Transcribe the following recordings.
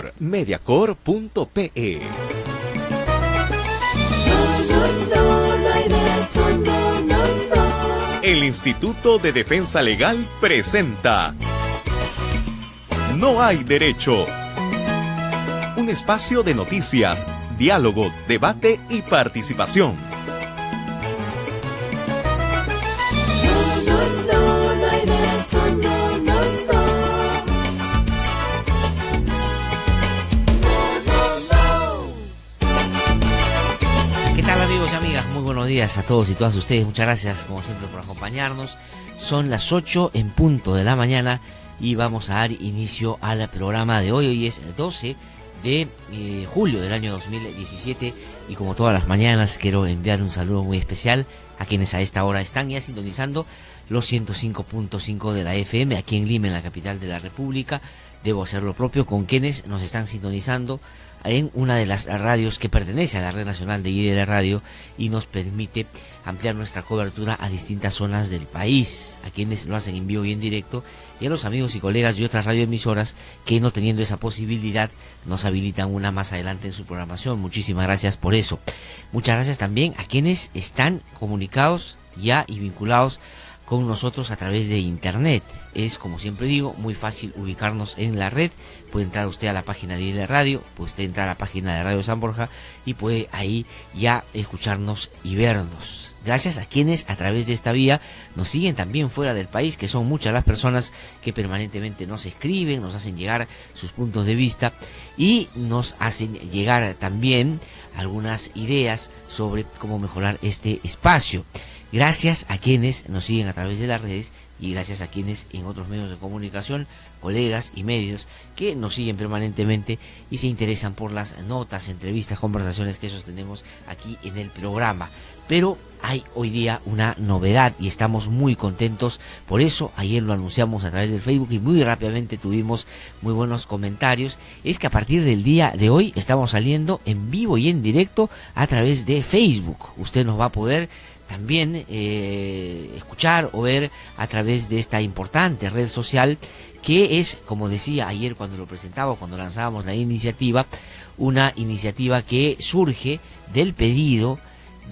por mediacorp.pe. El Instituto de Defensa Legal presenta No hay derecho. Un espacio de noticias, diálogo, debate y participación. Buenos días a todos y todas ustedes, muchas gracias como siempre por acompañarnos. Son las 8 en punto de la mañana y vamos a dar inicio al programa de hoy. Hoy es 12 de julio del año 2017 y como todas las mañanas quiero enviar un saludo muy especial a quienes a esta hora están ya sintonizando los 105.5 de la FM aquí en Lima, en la capital de la República. Debo hacer lo propio con quienes nos están sintonizando en una de las radios que pertenece a la Red Nacional de IDL Radio y nos permite ampliar nuestra cobertura a distintas zonas del país, a quienes lo hacen en vivo y en directo, y a los amigos y colegas de otras radioemisoras que, no teniendo esa posibilidad, nos habilitan una más adelante en su programación. Muchísimas gracias por eso. Muchas gracias también a quienes están comunicados ya y vinculados con nosotros a través de internet. Es, como siempre digo, muy fácil ubicarnos en la red. Puede entrar usted a la página de IDL Radio, puede usted entrar a la página de Radio San Borja y puede ahí ya escucharnos y vernos. Gracias a quienes a través de esta vía nos siguen también fuera del país, que son muchas las personas que permanentemente nos escriben, nos hacen llegar sus puntos de vista y nos hacen llegar también algunas ideas sobre cómo mejorar este espacio. Gracias a quienes nos siguen a través de las redes y gracias a quienes en otros medios de comunicación, colegas y medios que nos siguen permanentemente y se interesan por las notas, entrevistas, conversaciones que sostenemos aquí en el programa. Pero hay hoy día una novedad y estamos muy contentos por eso. Ayer lo anunciamos a través del Facebook y muy rápidamente tuvimos muy buenos comentarios. Es que a partir del día de hoy estamos saliendo en vivo y en directo a través de Facebook. Usted nos va a poder también escuchar o ver a través de esta importante red social que es, como decía ayer cuando lo presentaba, cuando lanzábamos la iniciativa, una iniciativa que surge del pedido,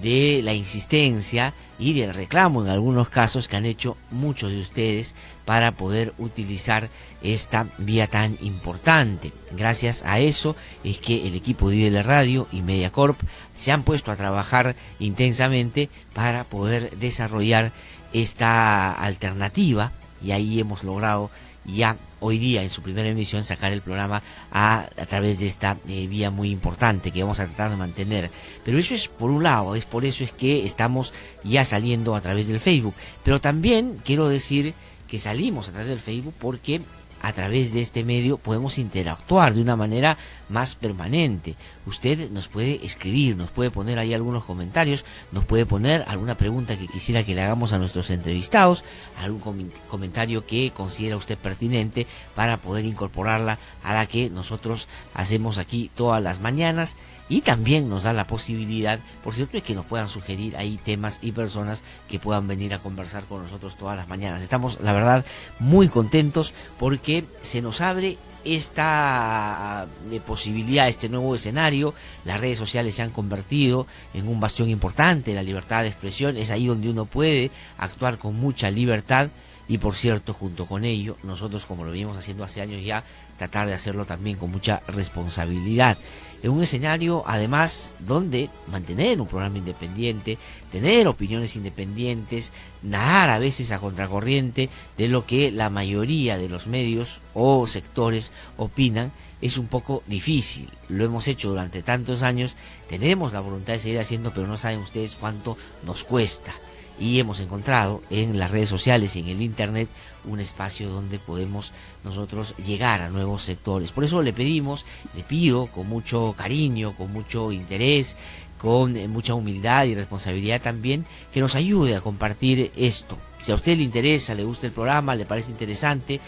de la insistencia y del reclamo en algunos casos que han hecho muchos de ustedes para poder utilizar esta vía tan importante. Gracias a eso es que el equipo de IDL Radio y Mediacorp se han puesto a trabajar intensamente para poder desarrollar esta alternativa y ahí hemos logrado ya hoy día en su primera emisión sacar el programa a través de esta vía muy importante que vamos a tratar de mantener. Pero eso es por un lado, es por eso es que estamos ya saliendo a través del Facebook. Pero también quiero decir que salimos a través del Facebook porque a través de este medio podemos interactuar de una manera más permanente. Usted nos puede escribir, nos puede poner ahí algunos comentarios, nos puede poner alguna pregunta que quisiera que le hagamos a nuestros entrevistados, algún comentario que considera usted pertinente para poder incorporarla a la que nosotros hacemos aquí todas las mañanas. Y también nos da la posibilidad, por cierto, de que nos puedan sugerir ahí temas y personas que puedan venir a conversar con nosotros todas las mañanas. Estamos, la verdad, muy contentos porque se nos abre esta posibilidad, este nuevo escenario. Las redes sociales se han convertido en un bastión importante de la libertad de expresión. Es ahí donde uno puede actuar con mucha libertad. Y por cierto, junto con ello, nosotros, como lo venimos haciendo hace años ya, tratar de hacerlo también con mucha responsabilidad. En un escenario, además, donde mantener un programa independiente, tener opiniones independientes, nadar a veces a contracorriente de lo que la mayoría de los medios o sectores opinan, es un poco difícil. Lo hemos hecho durante tantos años, tenemos la voluntad de seguir haciendo, pero no saben ustedes cuánto nos cuesta. Y hemos encontrado en las redes sociales y en el internet un espacio donde podemos nosotros llegar a nuevos sectores. Por eso le pido con mucho cariño, con mucho interés, con mucha humildad y responsabilidad también, que nos ayude a compartir esto. Si a usted le interesa, le gusta el programa, le parece interesante,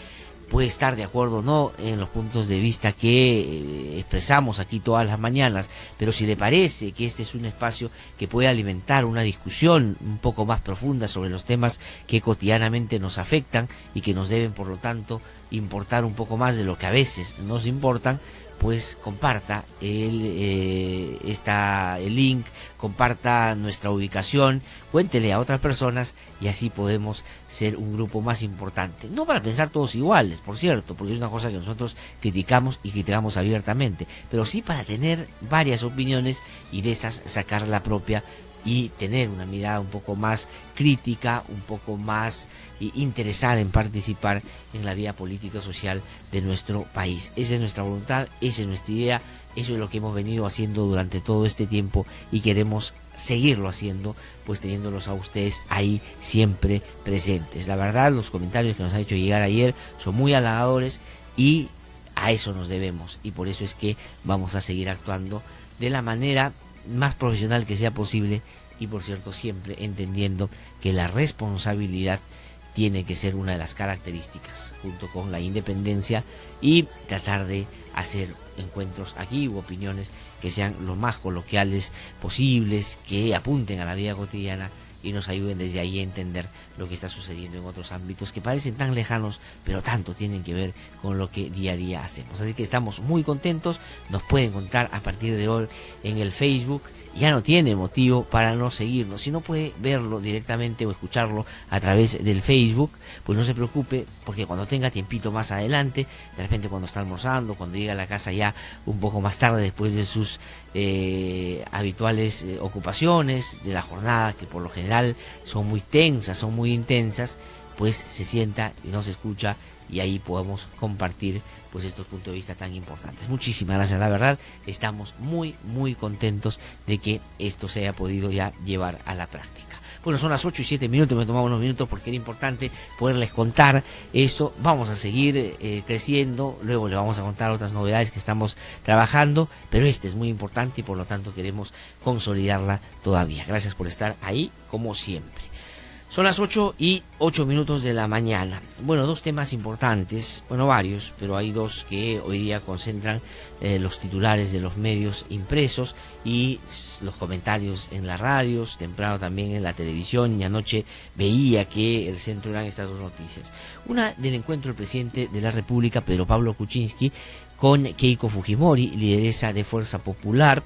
puede estar de acuerdo o no en los puntos de vista que expresamos aquí todas las mañanas, pero si le parece que este es un espacio que puede alimentar una discusión un poco más profunda sobre los temas que cotidianamente nos afectan y que nos deben, por lo tanto, importar un poco más de lo que a veces nos importan, pues comparta el link, comparta nuestra ubicación, cuéntele a otras personas y así podemos ser un grupo más importante. No para pensar todos iguales, por cierto, porque es una cosa que nosotros criticamos y criticamos abiertamente, pero sí para tener varias opiniones y de esas sacar la propia y tener una mirada un poco más crítica, un poco más interesada en participar en la vida política y social de nuestro país. Esa es nuestra voluntad, esa es nuestra idea, eso es lo que hemos venido haciendo durante todo este tiempo y queremos seguirlo haciendo, pues teniéndolos a ustedes ahí siempre presentes. La verdad, los comentarios que nos ha hecho llegar ayer son muy halagadores y a eso nos debemos, y por eso es que vamos a seguir actuando de la manera más profesional que sea posible y, por cierto, siempre entendiendo que la responsabilidad tiene que ser una de las características, junto con la independencia, y tratar de hacer encuentros aquí u opiniones que sean lo más coloquiales posibles, que apunten a la vida cotidiana y nos ayuden desde ahí a entender lo que está sucediendo en otros ámbitos que parecen tan lejanos, pero tanto tienen que ver con lo que día a día hacemos. Así que estamos muy contentos, nos pueden encontrar a partir de hoy en el Facebook. Ya no tiene motivo para no seguirnos. Si no puede verlo directamente o escucharlo a través del Facebook, pues no se preocupe, porque cuando tenga tiempito más adelante, de repente cuando está almorzando, cuando llega a la casa ya un poco más tarde después de sus habituales ocupaciones de la jornada, que por lo general son muy tensas, son muy intensas, pues se sienta y nos escucha y ahí podemos compartir pues estos puntos de vista tan importantes. Muchísimas gracias, la verdad, estamos muy contentos de que esto se haya podido ya llevar a la práctica. Bueno, son las 8:07, me tomaba unos minutos porque era importante poderles contar eso. Vamos a seguir creciendo, luego le vamos a contar otras novedades que estamos trabajando, pero este es muy importante y por lo tanto queremos consolidarla todavía. Gracias por estar ahí, como siempre. Son las 8:08 de la mañana. Bueno, dos temas importantes, bueno, varios, pero hay dos que hoy día concentran los titulares de los medios impresos y los comentarios en las radios, temprano también en la televisión, y anoche veía que el centro eran estas dos noticias. Una del encuentro del presidente de la República, Pedro Pablo Kuczynski, con Keiko Fujimori, lideresa de Fuerza Popular.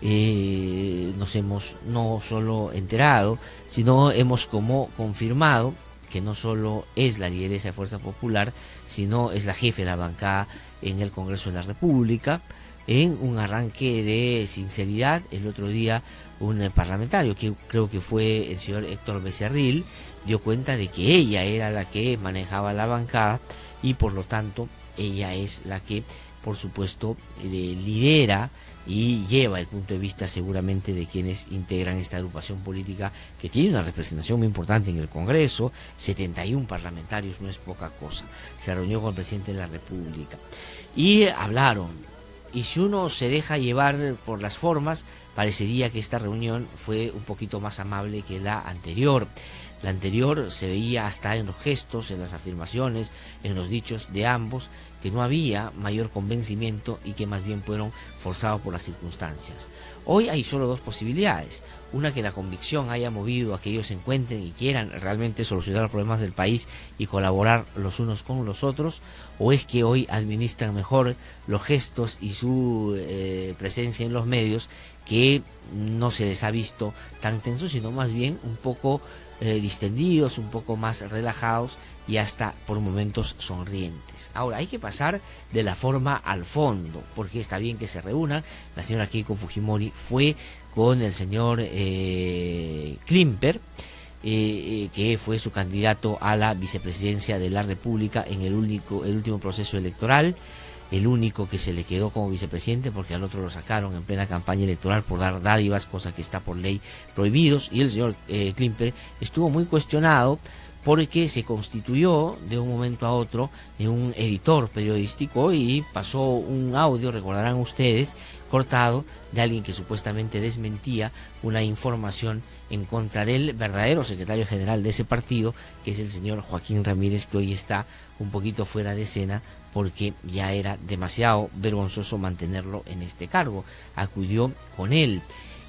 Nos hemos no solo enterado, sino hemos como confirmado que no solo es la lideresa de Fuerza Popular, sino es la jefe de la bancada en el Congreso de la República. En un arranque de sinceridad, el otro día un parlamentario, que creo que fue el señor Héctor Becerril, dio cuenta de que ella era la que manejaba la bancada y por lo tanto ella es la que, por supuesto, lidera y lleva el punto de vista seguramente de quienes integran esta agrupación política que tiene una representación muy importante en el Congreso. 71 parlamentarios no es poca cosa. Se reunió con el presidente de la República y hablaron, y si uno se deja llevar por las formas, parecería que esta reunión fue un poquito más amable que la anterior. La anterior se veía hasta en los gestos, en las afirmaciones, en los dichos de ambos, que no había mayor convencimiento y que más bien fueron forzados por las circunstancias. Hoy hay solo dos posibilidades: una, que la convicción haya movido a que ellos se encuentren y quieran realmente solucionar los problemas del país y colaborar los unos con los otros, o es que hoy administran mejor los gestos y su presencia en los medios, que no se les ha visto tan tensos, sino más bien un poco distendidos, un poco más relajados y hasta por momentos sonrientes. Ahora, hay que pasar de la forma al fondo, porque está bien que se reúnan. La señora Keiko Fujimori fue con el señor Klimper, que fue su candidato a la vicepresidencia de la República en el último proceso electoral, el único que se le quedó como vicepresidente, porque al otro lo sacaron en plena campaña electoral por dar dádivas, cosa que está por ley prohibidos, y el señor Klimper estuvo muy cuestionado porque se constituyó de un momento a otro en un editor periodístico y pasó un audio, recordarán ustedes, cortado, de alguien que supuestamente desmentía una información en contra del verdadero secretario general de ese partido, que es el señor Joaquín Ramírez, que hoy está un poquito fuera de escena porque ya era demasiado vergonzoso mantenerlo en este cargo. Acudió con él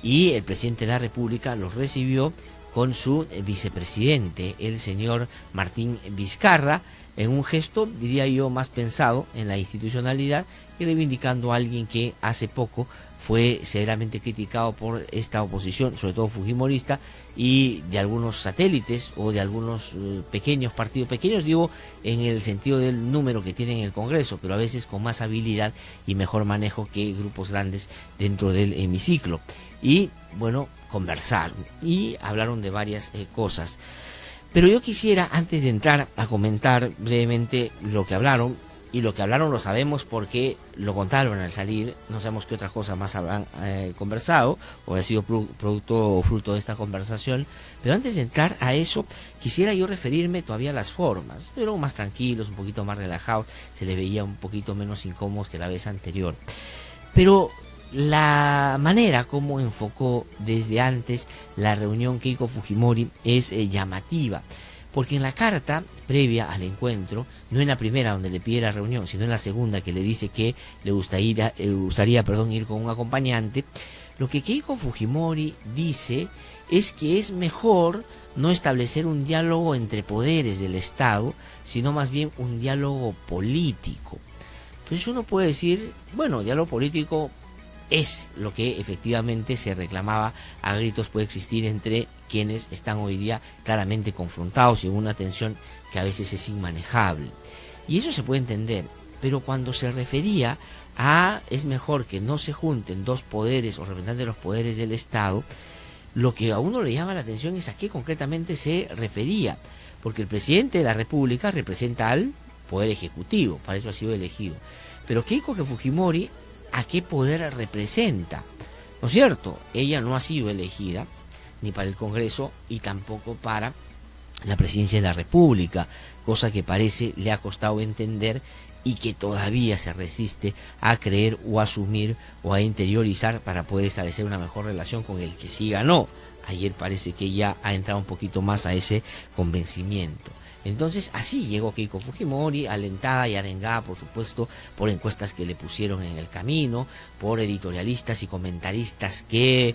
y el presidente de la República los recibió con su vicepresidente, el señor Martín Vizcarra, en un gesto, diría yo, más pensado en la institucionalidad y reivindicando a alguien que hace poco fue severamente criticado por esta oposición, sobre todo fujimorista, y de algunos satélites o de algunos pequeños partidos, pequeños digo en el sentido del número que tienen en el Congreso, pero a veces con más habilidad y mejor manejo que grupos grandes dentro del hemiciclo. Y bueno, conversaron y hablaron de varias cosas. Pero yo quisiera, antes de entrar a comentar brevemente lo que hablaron, y lo que hablaron lo sabemos porque lo contaron al salir, no sabemos qué otras cosas más habrán conversado o ha sido producto o fruto de esta conversación, pero antes de entrar a eso quisiera yo referirme todavía a las formas, pero más tranquilos, un poquito más relajados, se les veía un poquito menos incómodos que la vez anterior, pero la manera como enfocó desde antes la reunión Keiko Fujimori es llamativa. Porque en la carta previa al encuentro, no en la primera donde le pide la reunión, sino en la segunda que le dice que le gustaría ir con un acompañante, lo que Keiko Fujimori dice es que es mejor no establecer un diálogo entre poderes del Estado, sino más bien un diálogo político. Entonces uno puede decir, bueno, diálogo político es lo que efectivamente se reclamaba a gritos, puede existir entre quienes están hoy día claramente confrontados y en una tensión que a veces es inmanejable. Y eso se puede entender, pero cuando se refería a es mejor que no se junten dos poderes o representantes de los poderes del Estado, lo que a uno le llama la atención es a qué concretamente se refería, porque el presidente de la República representa al Poder Ejecutivo, para eso ha sido elegido. Pero Keiko Fujimori, ¿a qué poder representa? ¿No es cierto? Ella no ha sido elegida ni para el Congreso y tampoco para la presidencia de la República, cosa que parece le ha costado entender y que todavía se resiste a creer o a asumir o a interiorizar para poder establecer una mejor relación con el que sí ganó. Ayer parece que ya ha entrado un poquito más a ese convencimiento. Entonces así llegó Keiko Fujimori, alentada y arengada por supuesto por encuestas que le pusieron en el camino, por editorialistas y comentaristas que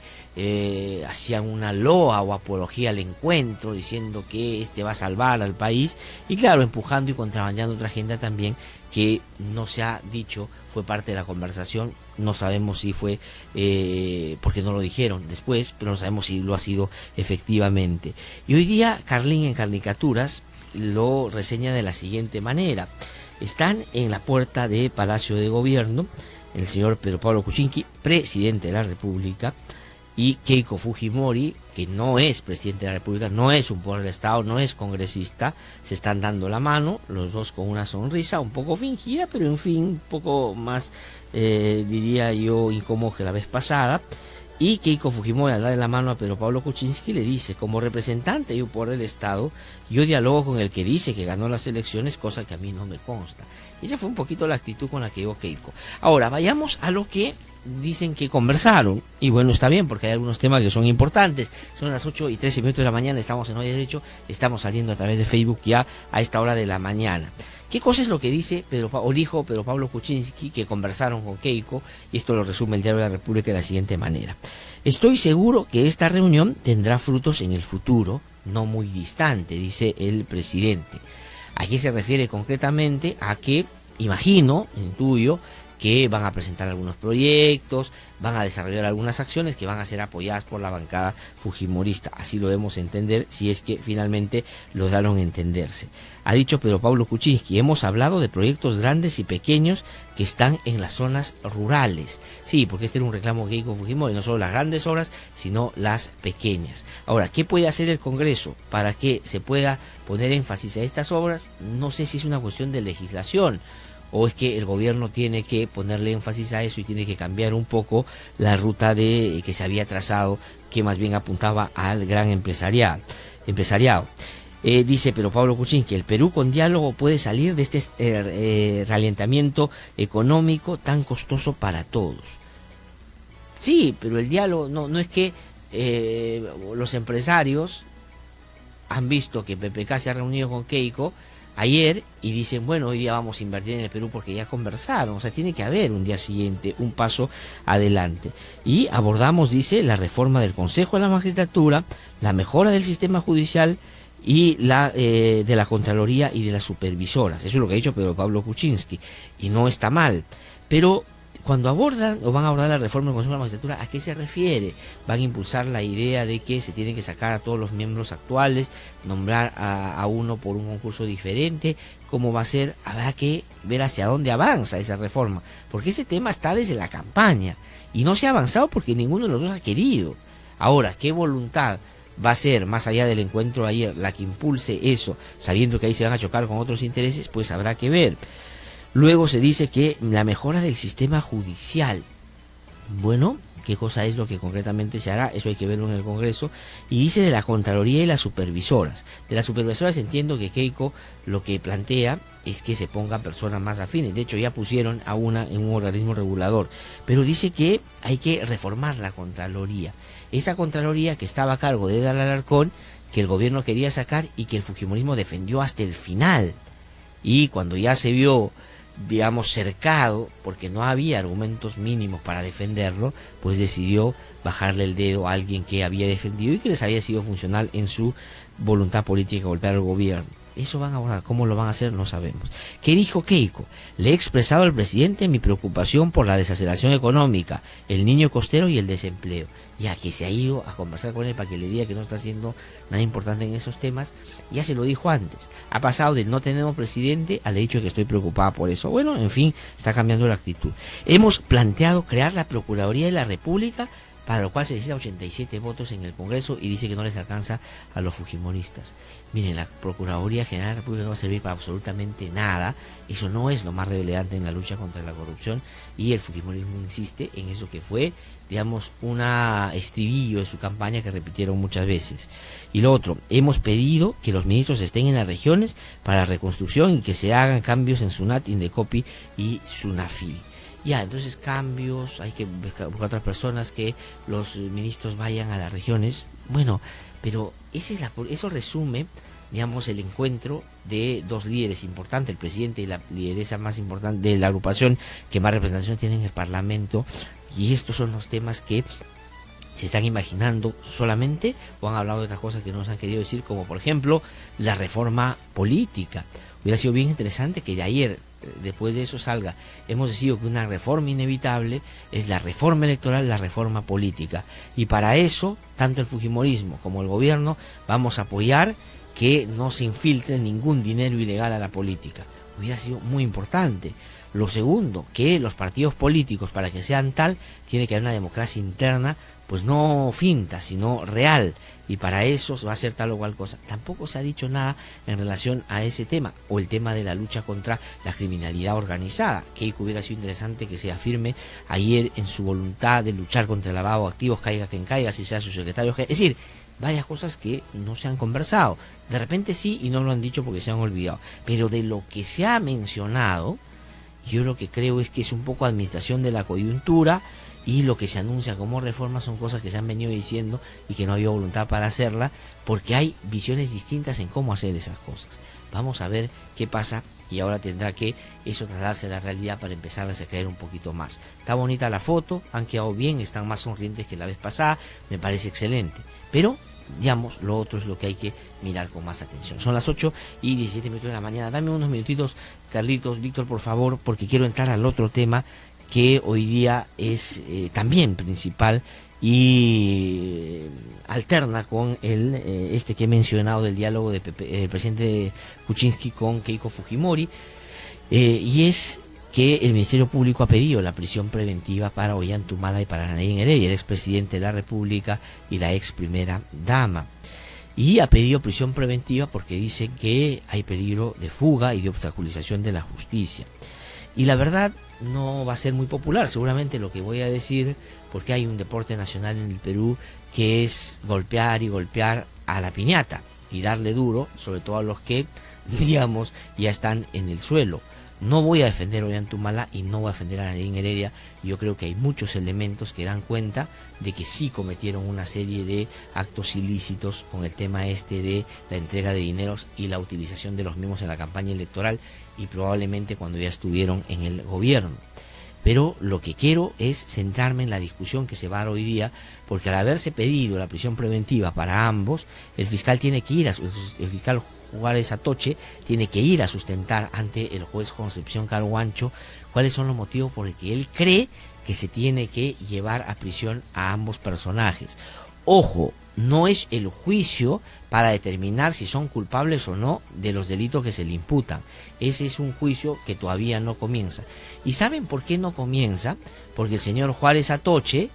hacían una loa o apología al encuentro, diciendo que este va a salvar al país, y claro, empujando y contrabandeando otra agenda también que no se ha dicho, fue parte de la conversación, no sabemos si fue, porque no lo dijeron después, pero no sabemos si lo ha sido efectivamente. Y hoy día Carlín en Caricaturas lo reseña de la siguiente manera: están en la puerta de Palacio de Gobierno el señor Pedro Pablo Kuczynski, presidente de la República, y Keiko Fujimori, que no es presidente de la República, no es un poder del Estado, no es congresista. Se están dando la mano, los dos con una sonrisa un poco fingida, pero en fin, un poco más, diría yo, incómodo que la vez pasada. Y Keiko Fujimori, al darle la mano a Pedro Pablo Kuczynski, le dice: como representante de un poder del Estado, yo dialogo con el que dice que ganó las elecciones, cosa que a mí no me consta. Esa fue un poquito la actitud con la que llegó Keiko. Ahora, vayamos a lo que dicen que conversaron. Y bueno, está bien, porque hay algunos temas que son importantes. Son las 8:13 de la mañana, estamos en Hoy Derecho, estamos saliendo a través de Facebook ya a esta hora de la mañana. ¿Qué cosa es lo que dice dijo Pedro Pablo Kuczynski que conversaron con Keiko? Y esto lo resume el Diario de la República de la siguiente manera: estoy seguro que esta reunión tendrá frutos en el futuro, no muy distante, dice el presidente. Aquí se refiere concretamente a que, imagino, intuyo, que van a presentar algunos proyectos, van a desarrollar algunas acciones que van a ser apoyadas por la bancada fujimorista. Así lo debemos entender, si es que finalmente lograron entenderse. Ha dicho Pedro Pablo Kuczynski: hemos hablado de proyectos grandes y pequeños que están en las zonas rurales. Sí, porque este era un reclamo que Keiko Fujimori, no solo las grandes obras, sino las pequeñas. Ahora, ¿qué puede hacer el Congreso para que se pueda poner énfasis a estas obras? No sé si es una cuestión de legislación, o es que el gobierno tiene que ponerle énfasis a eso y tiene que cambiar un poco la ruta que se había trazado, que más bien apuntaba al gran empresariado. Dice Pedro Pablo Kuczynski: el Perú con diálogo puede salir de este ralentamiento económico tan costoso para todos. Sí, pero el diálogo no es que los empresarios han visto que PPK se ha reunido con Keiko ayer y dicen: bueno, hoy día vamos a invertir en el Perú porque ya conversaron. O sea, tiene que haber un día siguiente, un paso adelante. Y abordamos, dice, la reforma del Consejo de la Magistratura, la mejora del sistema judicial y de la Contraloría y de las supervisoras. Eso es lo que ha dicho Pedro Pablo Kuczynski, y no está mal. Pero cuando abordan o van a abordar la reforma del Consejo de la Magistratura, ¿a qué se refiere? Van a impulsar la idea de que se tienen que sacar a todos los miembros actuales, nombrar a uno por un concurso diferente. ¿Cómo va a ser? Habrá que ver hacia dónde avanza esa reforma, porque ese tema está desde la campaña y no se ha avanzado porque ninguno de los dos ha querido. Ahora, ¿qué voluntad va a ser, más allá del encuentro ayer, la que impulse eso, sabiendo que ahí se van a chocar con otros intereses? Pues habrá que ver. Luego se dice que la mejora del sistema judicial. Bueno, ¿qué cosa es lo que concretamente se hará? Eso hay que verlo en el Congreso. Y dice de la Contraloría y las supervisoras. De las supervisoras entiendo que Keiko lo que plantea es que se pongan personas más afines. De hecho, ya pusieron a una en un organismo regulador. Pero dice que hay que reformar la Contraloría. Esa Contraloría que estaba a cargo de Edgar Alarcón, que el gobierno quería sacar y que el fujimorismo defendió hasta el final. Y cuando ya se vio, digamos, cercado, porque no había argumentos mínimos para defenderlo, pues decidió bajarle el dedo a alguien que había defendido y que les había sido funcional en su voluntad política de golpear al gobierno. Eso van a abordar. ¿Cómo lo van a hacer? No sabemos. ¿Qué dijo Keiko? Le he expresado al presidente mi preocupación por la desaceleración económica, el niño costero y el desempleo. Ya que se ha ido a conversar con él para que le diga que no está haciendo nada importante en esos temas, ya se lo dijo antes. Ha pasado de no tenemos presidente al hecho de que estoy preocupada por eso. Bueno, en fin, está cambiando la actitud. Hemos planteado crear la Procuraduría de la República, para lo cual se necesita 87 votos en el Congreso y dice que no les alcanza a los fujimoristas. Miren, la Procuraduría General de la República no va a servir para absolutamente nada. Eso no es lo más relevante en la lucha contra la corrupción, y el fujimorismo insiste en eso que fue, digamos, un estribillo de su campaña que repitieron muchas veces. Y lo otro, hemos pedido que los ministros estén en las regiones para la reconstrucción y que se hagan cambios en SUNAT, INDECOPI y SUNAFIL. Ya, entonces cambios, hay que buscar otras personas, que los ministros vayan a las regiones. Bueno, pero eso resume, digamos, el encuentro de dos líderes importantes, el presidente y la lideresa más importante de la agrupación que más representación tiene en el Parlamento, y estos son los temas que se están imaginando solamente, o han hablado de otras cosas que no nos han querido decir, como por ejemplo la reforma política. Hubiera sido bien interesante que de ayer, después de eso, salga: hemos decidido que una reforma inevitable es la reforma electoral, la reforma política, y para eso tanto el fujimorismo como el gobierno vamos a apoyar que no se infiltre ningún dinero ilegal a la política. Hubiera sido muy importante. Lo segundo, que los partidos políticos, para que sean tal, tiene que haber una democracia interna, pues no finta, sino real, y para eso se va a hacer tal o cual cosa. Tampoco se ha dicho nada en relación a ese tema, o el tema de la lucha contra la criminalidad organizada. Que hubiera sido interesante que se afirme ayer en su voluntad de luchar contra el lavado de activos, caiga quien caiga, si sea su secretario. Es decir, varias cosas que no se han conversado. De repente sí, y no lo han dicho porque se han olvidado. Pero de lo que se ha mencionado, yo lo que creo es que es un poco administración de la coyuntura, y lo que se anuncia como reforma son cosas que se han venido diciendo y que no había voluntad para hacerla, porque hay visiones distintas en cómo hacer esas cosas. Vamos a ver qué pasa, y ahora tendrá que eso trasladarse a la realidad para empezar a creer un poquito más. Está bonita la foto, han quedado bien, están más sonrientes que la vez pasada, me parece excelente, pero digamos, lo otro es lo que hay que mirar con más atención. Son las 8:17 de la mañana. Dame unos minutitos, Carlitos, Víctor, por favor, porque quiero entrar al otro tema que hoy día es también principal y alterna con este que he mencionado del diálogo del presidente Kuczynski con Keiko Fujimori, y es que el Ministerio Público ha pedido la prisión preventiva para Ollanta y para Nadine Heredia, el expresidente de la República y la ex primera dama. Y ha pedido prisión preventiva porque dicen que hay peligro de fuga y de obstaculización de la justicia. Y la verdad no va a ser muy popular seguramente lo que voy a decir, porque hay un deporte nacional en el Perú que es golpear y golpear a la piñata y darle duro, sobre todo a los que, digamos, ya están en el suelo. No voy a defender a Ollanta y no voy a defender a Nadine Heredia. Yo creo que hay muchos elementos que dan cuenta de que sí cometieron una serie de actos ilícitos con el tema de la entrega de dineros y la utilización de los mismos en la campaña electoral, y probablemente cuando ya estuvieron en el gobierno. Pero lo que quiero es centrarme en la discusión que se va a dar hoy día, porque al haberse pedido la prisión preventiva para ambos, el fiscal el fiscal Juárez Atoche tiene que ir a sustentar ante el juez Concepción Carhuancho cuáles son los motivos por los que él cree que se tiene que llevar a prisión a ambos personajes. Ojo, no es el juicio para determinar si son culpables o no de los delitos que se le imputan. Ese es un juicio que todavía no comienza. ¿Y saben por qué no comienza? Porque el señor Juárez Atoche,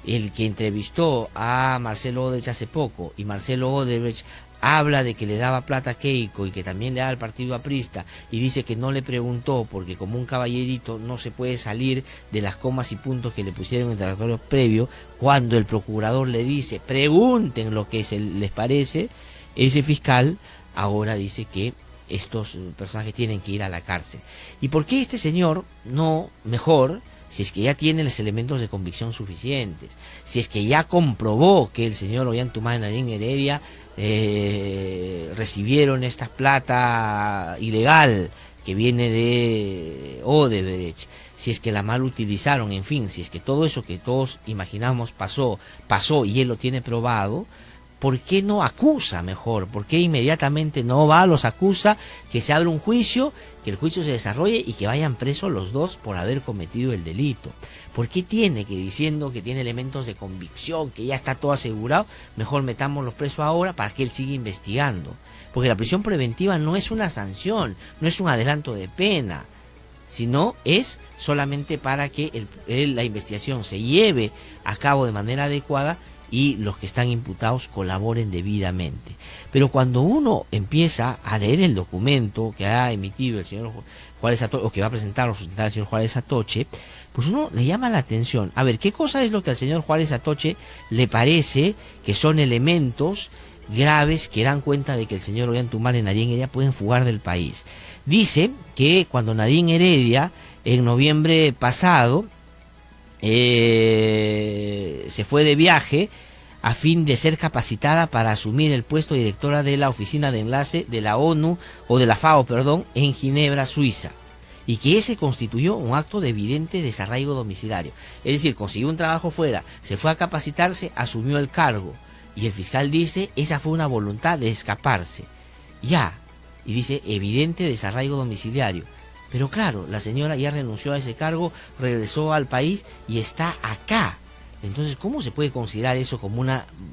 el que entrevistó a Marcelo Odebrecht hace poco, y Marcelo Odebrecht habla de que le daba plata a Keiko y que también le da al partido aprista, y dice que no le preguntó porque como un caballerito no se puede salir de las comas y puntos que le pusieron en el interrogatorio previo, cuando el procurador le dice pregunten lo que les parece, ese fiscal ahora dice que estos personajes tienen que ir a la cárcel. ¿Y por qué este señor no mejor, si es que ya tiene los elementos de convicción suficientes, si es que ya comprobó que el señor Ollantuma y Nadine Heredia recibieron esta plata ilegal que viene de Odebrecht, si es que la mal utilizaron, en fin, si es que todo eso que todos imaginamos pasó y él lo tiene probado, ¿por qué no acusa mejor? ¿Por qué inmediatamente no va, los acusa, que se abra un juicio, que el juicio se desarrolle y que vayan presos los dos por haber cometido el delito? ¿Por qué tiene que, diciendo que tiene elementos de convicción, que ya está todo asegurado, mejor metamos los presos ahora para que él siga investigando? Porque la prisión preventiva no es una sanción, no es un adelanto de pena, sino es solamente para que la investigación se lleve a cabo de manera adecuada y los que están imputados colaboren debidamente. Pero cuando uno empieza a leer el documento que ha emitido el señor Juárez Atoche, o que va a presentar o sustentar el señor Juárez Atoche, pues uno le llama la atención. A ver, ¿qué cosa es lo que al señor Juárez Atoche le parece que son elementos graves que dan cuenta de que el señor Ollantuma y Nadine Heredia pueden fugar del país? Dice que cuando Nadine Heredia, en noviembre pasado, se fue de viaje a fin de ser capacitada para asumir el puesto de directora de la oficina de enlace de la ONU, o de la FAO, perdón, en Ginebra, Suiza, y que ese constituyó un acto de evidente desarraigo domiciliario. Es decir, consiguió un trabajo fuera, se fue a capacitarse, asumió el cargo, y el fiscal dice, esa fue una voluntad de escaparse. Ya, y dice, evidente desarraigo domiciliario. Pero claro, la señora ya renunció a ese cargo, regresó al país y está acá. Entonces, ¿cómo se puede considerar eso como un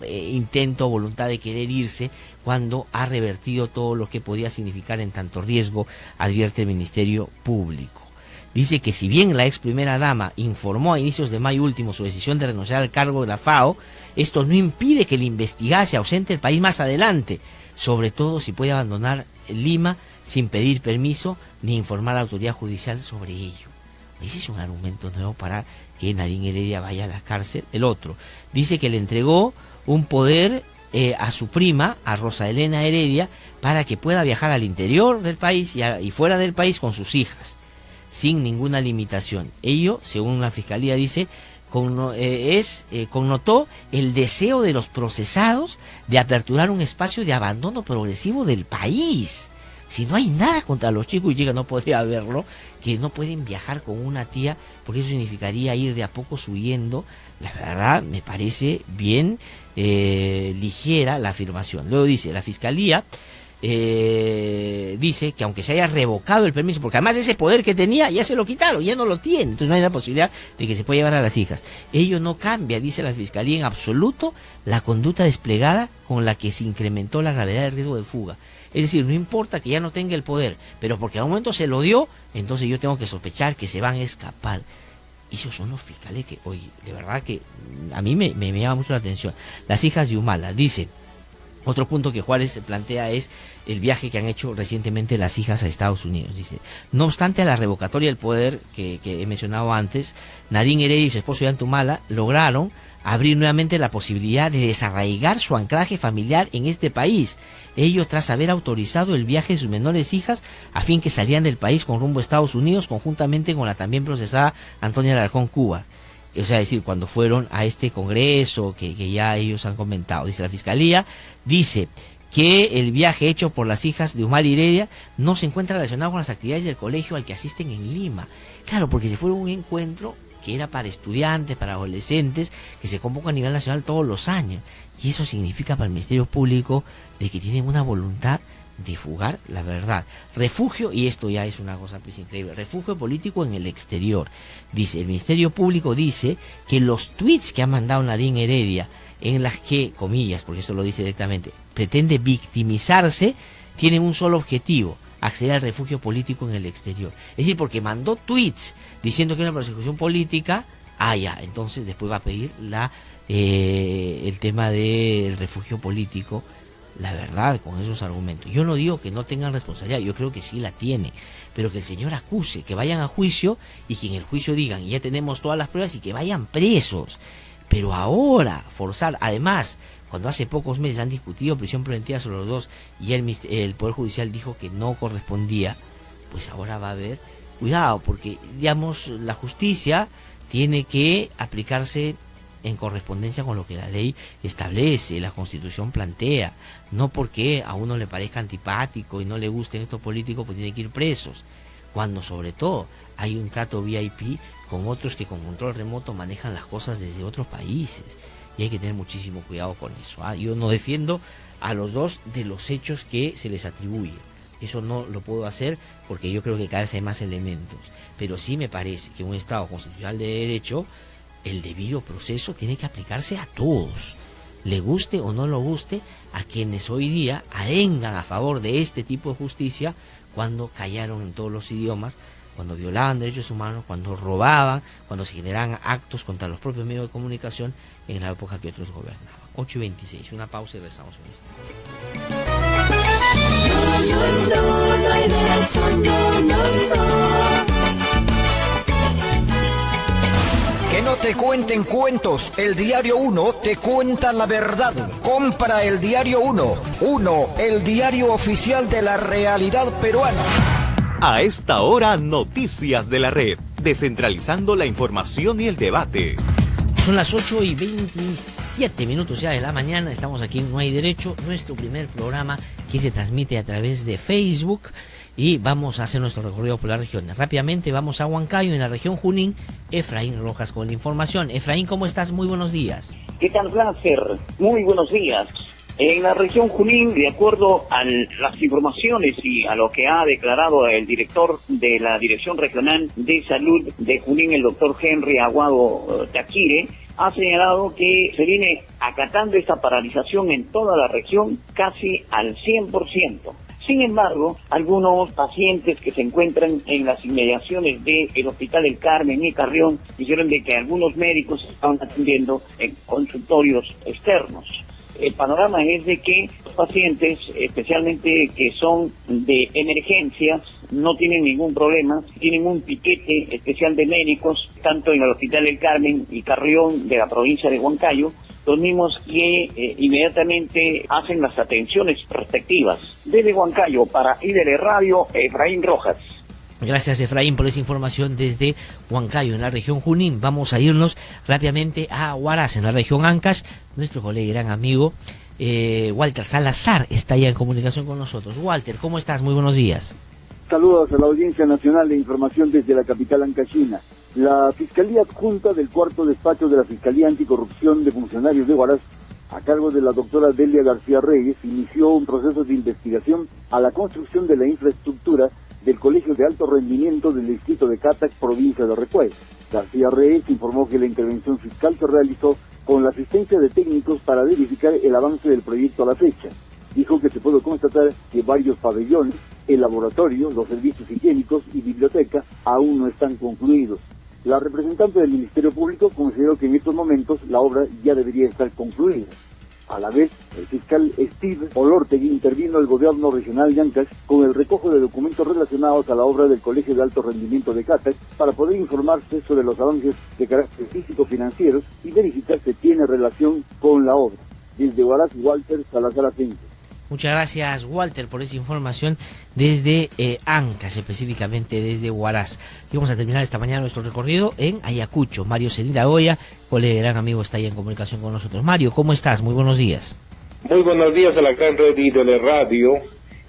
intento o voluntad de querer irse cuando ha revertido todo lo que podía significar en tanto riesgo, advierte el Ministerio Público? Dice que si bien la ex primera dama informó a inicios de mayo último su decisión de renunciar al cargo de la FAO, esto no impide que el investigado se ausente del país más adelante, sobre todo si puede abandonar Lima sin pedir permiso ni informar a la autoridad judicial sobre ello. Ese es un argumento nuevo para que Nadine Heredia vaya a la cárcel. El otro dice que le entregó un poder a su prima, a Rosa Elena Heredia, para que pueda viajar al interior del país y fuera del país con sus hijas, sin ninguna limitación. Ello, según la fiscalía, dice, connotó el deseo de los procesados de aperturar un espacio de abandono progresivo del país. Si no hay nada contra los chicos y chicas, no podría haberlo, que no pueden viajar con una tía, porque eso significaría ir de a poco huyendo. La verdad, me parece bien ligera la afirmación. Luego dice, la fiscalía dice que aunque se haya revocado el permiso, porque además ese poder que tenía ya se lo quitaron, ya no lo tiene, entonces no hay la posibilidad de que se pueda llevar a las hijas. Ello no cambia, dice la fiscalía, en absoluto la conducta desplegada con la que se incrementó la gravedad del riesgo de fuga. Es decir, no importa que ya no tenga el poder, pero porque a un momento se lo dio, entonces yo tengo que sospechar que se van a escapar. Esos son los fiscales que, oye, de verdad que a mí me llama mucho la atención. Las hijas de Humala, dice, otro punto que Juárez plantea es el viaje que han hecho recientemente las hijas a Estados Unidos. Dice, no obstante a la revocatoria del poder que he mencionado antes, Nadine Heredia y su esposo Ollantuma lograron abrir nuevamente la posibilidad de desarraigar su anclaje familiar en este país, ello tras haber autorizado el viaje de sus menores hijas a fin que salían del país con rumbo a Estados Unidos, conjuntamente con la también procesada Antonia Alarcón Cuba. O sea, decir, cuando fueron a este congreso que ya ellos han comentado. Dice la fiscalía, dice que el viaje hecho por las hijas de Humala y Heredia no se encuentra relacionado con las actividades del colegio al que asisten en Lima. Claro, porque si fuera un encuentro que era para estudiantes, para adolescentes, que se convoca a nivel nacional todos los años. Y eso significa para el Ministerio Público de que tienen una voluntad de fugar la verdad. Refugio, y esto ya es una cosa pues increíble, refugio político en el exterior. Dice, el Ministerio Público dice que los tweets que ha mandado Nadine Heredia, en las que, comillas, porque esto lo dice directamente, pretende victimizarse, tienen un solo objetivo: acceder al refugio político en el exterior. Es decir, porque mandó tweets diciendo que era una persecución política, ya, entonces después va a pedir el tema del refugio político, la verdad, con esos argumentos. Yo no digo que no tengan responsabilidad, yo creo que sí la tiene, pero que el señor acuse, que vayan a juicio y que en el juicio digan, ya tenemos todas las pruebas, y que vayan presos. Pero ahora, forzar, además, cuando hace pocos meses han discutido prisión preventiva sobre los dos y el Poder Judicial dijo que no correspondía, pues ahora va a haber cuidado, porque, digamos, la justicia tiene que aplicarse en correspondencia con lo que la ley establece, la Constitución plantea, no porque a uno le parezca antipático y no le gusten estos políticos, pues tiene que ir presos, cuando sobre todo hay un trato VIP con otros que con control remoto manejan las cosas desde otros países, y hay que tener muchísimo cuidado con eso. Yo no defiendo a los dos de los hechos que se les atribuye, eso no lo puedo hacer porque yo creo que cada vez hay más elementos, pero sí me parece que un Estado constitucional de derecho, el debido proceso tiene que aplicarse a todos, le guste o no lo guste, a quienes hoy día arengan a favor de este tipo de justicia, cuando callaron en todos los idiomas, cuando violaban derechos humanos, cuando robaban, cuando se generaban actos contra los propios medios de comunicación en la época que otros gobernaban. 8:26, una pausa y regresamos un instante. No hay derecho, Que no te cuenten cuentos, el Diario 1 te cuenta la verdad. Compra el Diario 1, el diario oficial de la realidad peruana. A esta hora, Noticias de la Red, descentralizando la información y el debate. Son las 8:27 ya de la mañana, estamos aquí en No Hay Derecho, nuestro primer programa que se transmite a través de Facebook, y vamos a hacer nuestro recorrido por las regiones. Rápidamente vamos a Huancayo, en la región Junín. Efraín Rojas con la información. Efraín, ¿cómo estás? Muy buenos días. ¿Qué tal, Láser? Muy buenos días. En la región Junín, de acuerdo a las informaciones y a lo que ha declarado el director de la Dirección Regional de Salud de Junín, el doctor Henry Aguado Taquire, ha señalado que se viene acatando esta paralización en toda la región casi al 100%. Sin embargo, algunos pacientes que se encuentran en las inmediaciones del Hospital del Carmen y Carrión dijeron de que algunos médicos estaban atendiendo en consultorios externos. El panorama es de que los pacientes, especialmente que son de emergencias, no tienen ningún problema, tienen un piquete especial de médicos, tanto en el Hospital del Carmen y Carrión de la provincia de Huancayo, los mismos que inmediatamente hacen las atenciones respectivas. Desde Huancayo, para IDL Radio, Efraín Rojas. Gracias, Efraín, por esa información desde Huancayo, en la región Junín. Vamos a irnos rápidamente a Huaraz, en la región Ancash. Nuestro colega y gran amigo Walter Salazar está ya en comunicación con nosotros. Walter, ¿cómo estás? Muy buenos días. Saludos a la Audiencia Nacional de Información desde la capital ancashina. La Fiscalía Adjunta del Cuarto Despacho de la Fiscalía Anticorrupción de Funcionarios de Huaraz, a cargo de la doctora Delia García Reyes, inició un proceso de investigación a la construcción de la infraestructura del Colegio de Alto Rendimiento del distrito de Catac, provincia de Recuay. García Reyes informó que la intervención fiscal se realizó con la asistencia de técnicos para verificar el avance del proyecto a la fecha. Dijo que se puede constatar que varios pabellones, el laboratorio, los servicios higiénicos y biblioteca aún no están concluidos. La representante del Ministerio Público consideró que en estos momentos la obra ya debería estar concluida. A la vez, el fiscal Steve Olortegui intervino al gobierno regional de Ancash con el recojo de documentos relacionados a la obra del Colegio de Alto Rendimiento de Catac para poder informarse sobre los avances de carácter físico-financieros y verificar si tiene relación con la obra. Desde Huaraz, Walter Salazar Asensio. Muchas gracias, Walter, por esa información desde Ancash, específicamente desde Huaraz. Y vamos a terminar esta mañana nuestro recorrido en Ayacucho. Mario Celida Goya, colega gran amigo, está ahí en comunicación con nosotros. Mario, ¿cómo estás? Muy buenos días. Muy buenos días a la gran red IDL Radio.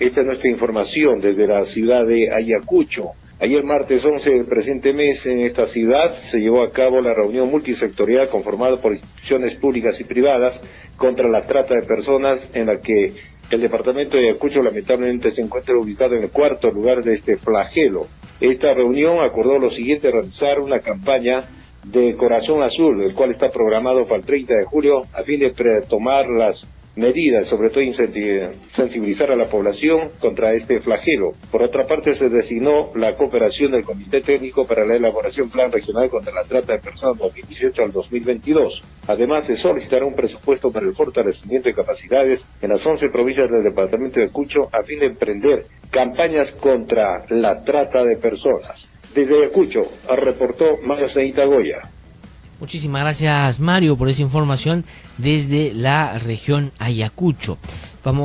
Esta es nuestra información desde la ciudad de Ayacucho. Ayer martes 11 del presente mes en esta ciudad se llevó a cabo la reunión multisectorial conformada por instituciones públicas y privadas contra la trata de personas, en la que el departamento de Ayacucho lamentablemente se encuentra ubicado en el cuarto lugar de este flagelo. Esta reunión acordó lo siguiente: realizar una campaña de Corazón Azul, el cual está programado para el 30 de julio, a fin de tomar las medidas, sobre todo sensibilizar a la población contra este flagelo. Por otra parte, se designó la cooperación del Comité Técnico para la elaboración Plan Regional contra la Trata de Personas 2018 al 2022. Además, se solicitará un presupuesto para el fortalecimiento de capacidades en las 11 provincias del departamento de Ayacucho, a fin de emprender campañas contra la trata de personas. Desde Ayacucho, reportó Mario Seita Goya. Muchísimas gracias, Mario, por esa información desde la región Ayacucho.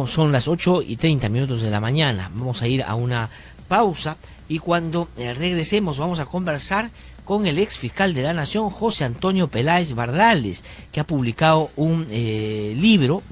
Son las 8:30 de la mañana. Vamos a ir a una pausa y cuando regresemos vamos a conversar con el ex fiscal de la Nación, José Antonio Peláez Bardales, que ha publicado un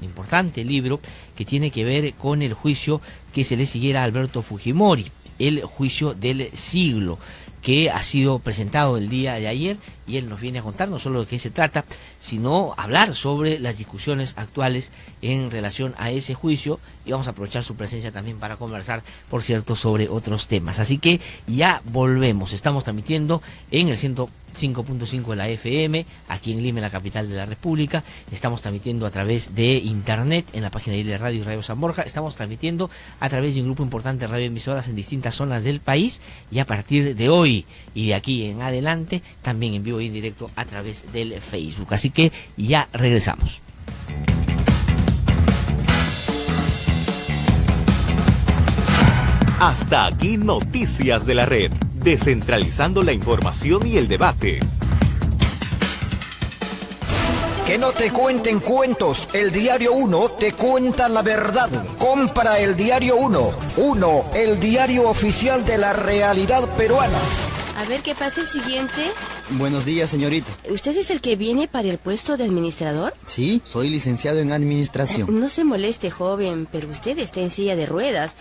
importante libro, que tiene que ver con el juicio que se le siguiera a Alberto Fujimori, el juicio del siglo, que ha sido presentado el día de ayer, y él nos viene a contar no solo de qué se trata, sino hablar sobre las discusiones actuales en relación a ese juicio, y vamos a aprovechar su presencia también para conversar, por cierto, sobre otros temas. Así que ya volvemos. Estamos transmitiendo en el 105.5 de la FM, aquí en Lima, la capital de la República. Estamos transmitiendo a través de internet en la página de Radio y Radio San Borja. Estamos transmitiendo a través de un grupo importante de radioemisoras en distintas zonas del país, y a partir de hoy y de aquí en adelante también en vivo y en directo a través del Facebook. Así que ya regresamos. Hasta aquí Noticias de la Red, descentralizando la información y el debate. Que no te cuenten cuentos, el Diario 1 te cuenta la verdad. Compra el Diario 1, el diario oficial de la realidad peruana. A ver, ¿qué pasa el siguiente? Buenos días, señorita. ¿Usted es el que viene para el puesto de administrador? Sí, soy licenciado en administración. No se moleste, joven, pero usted está en silla de ruedas.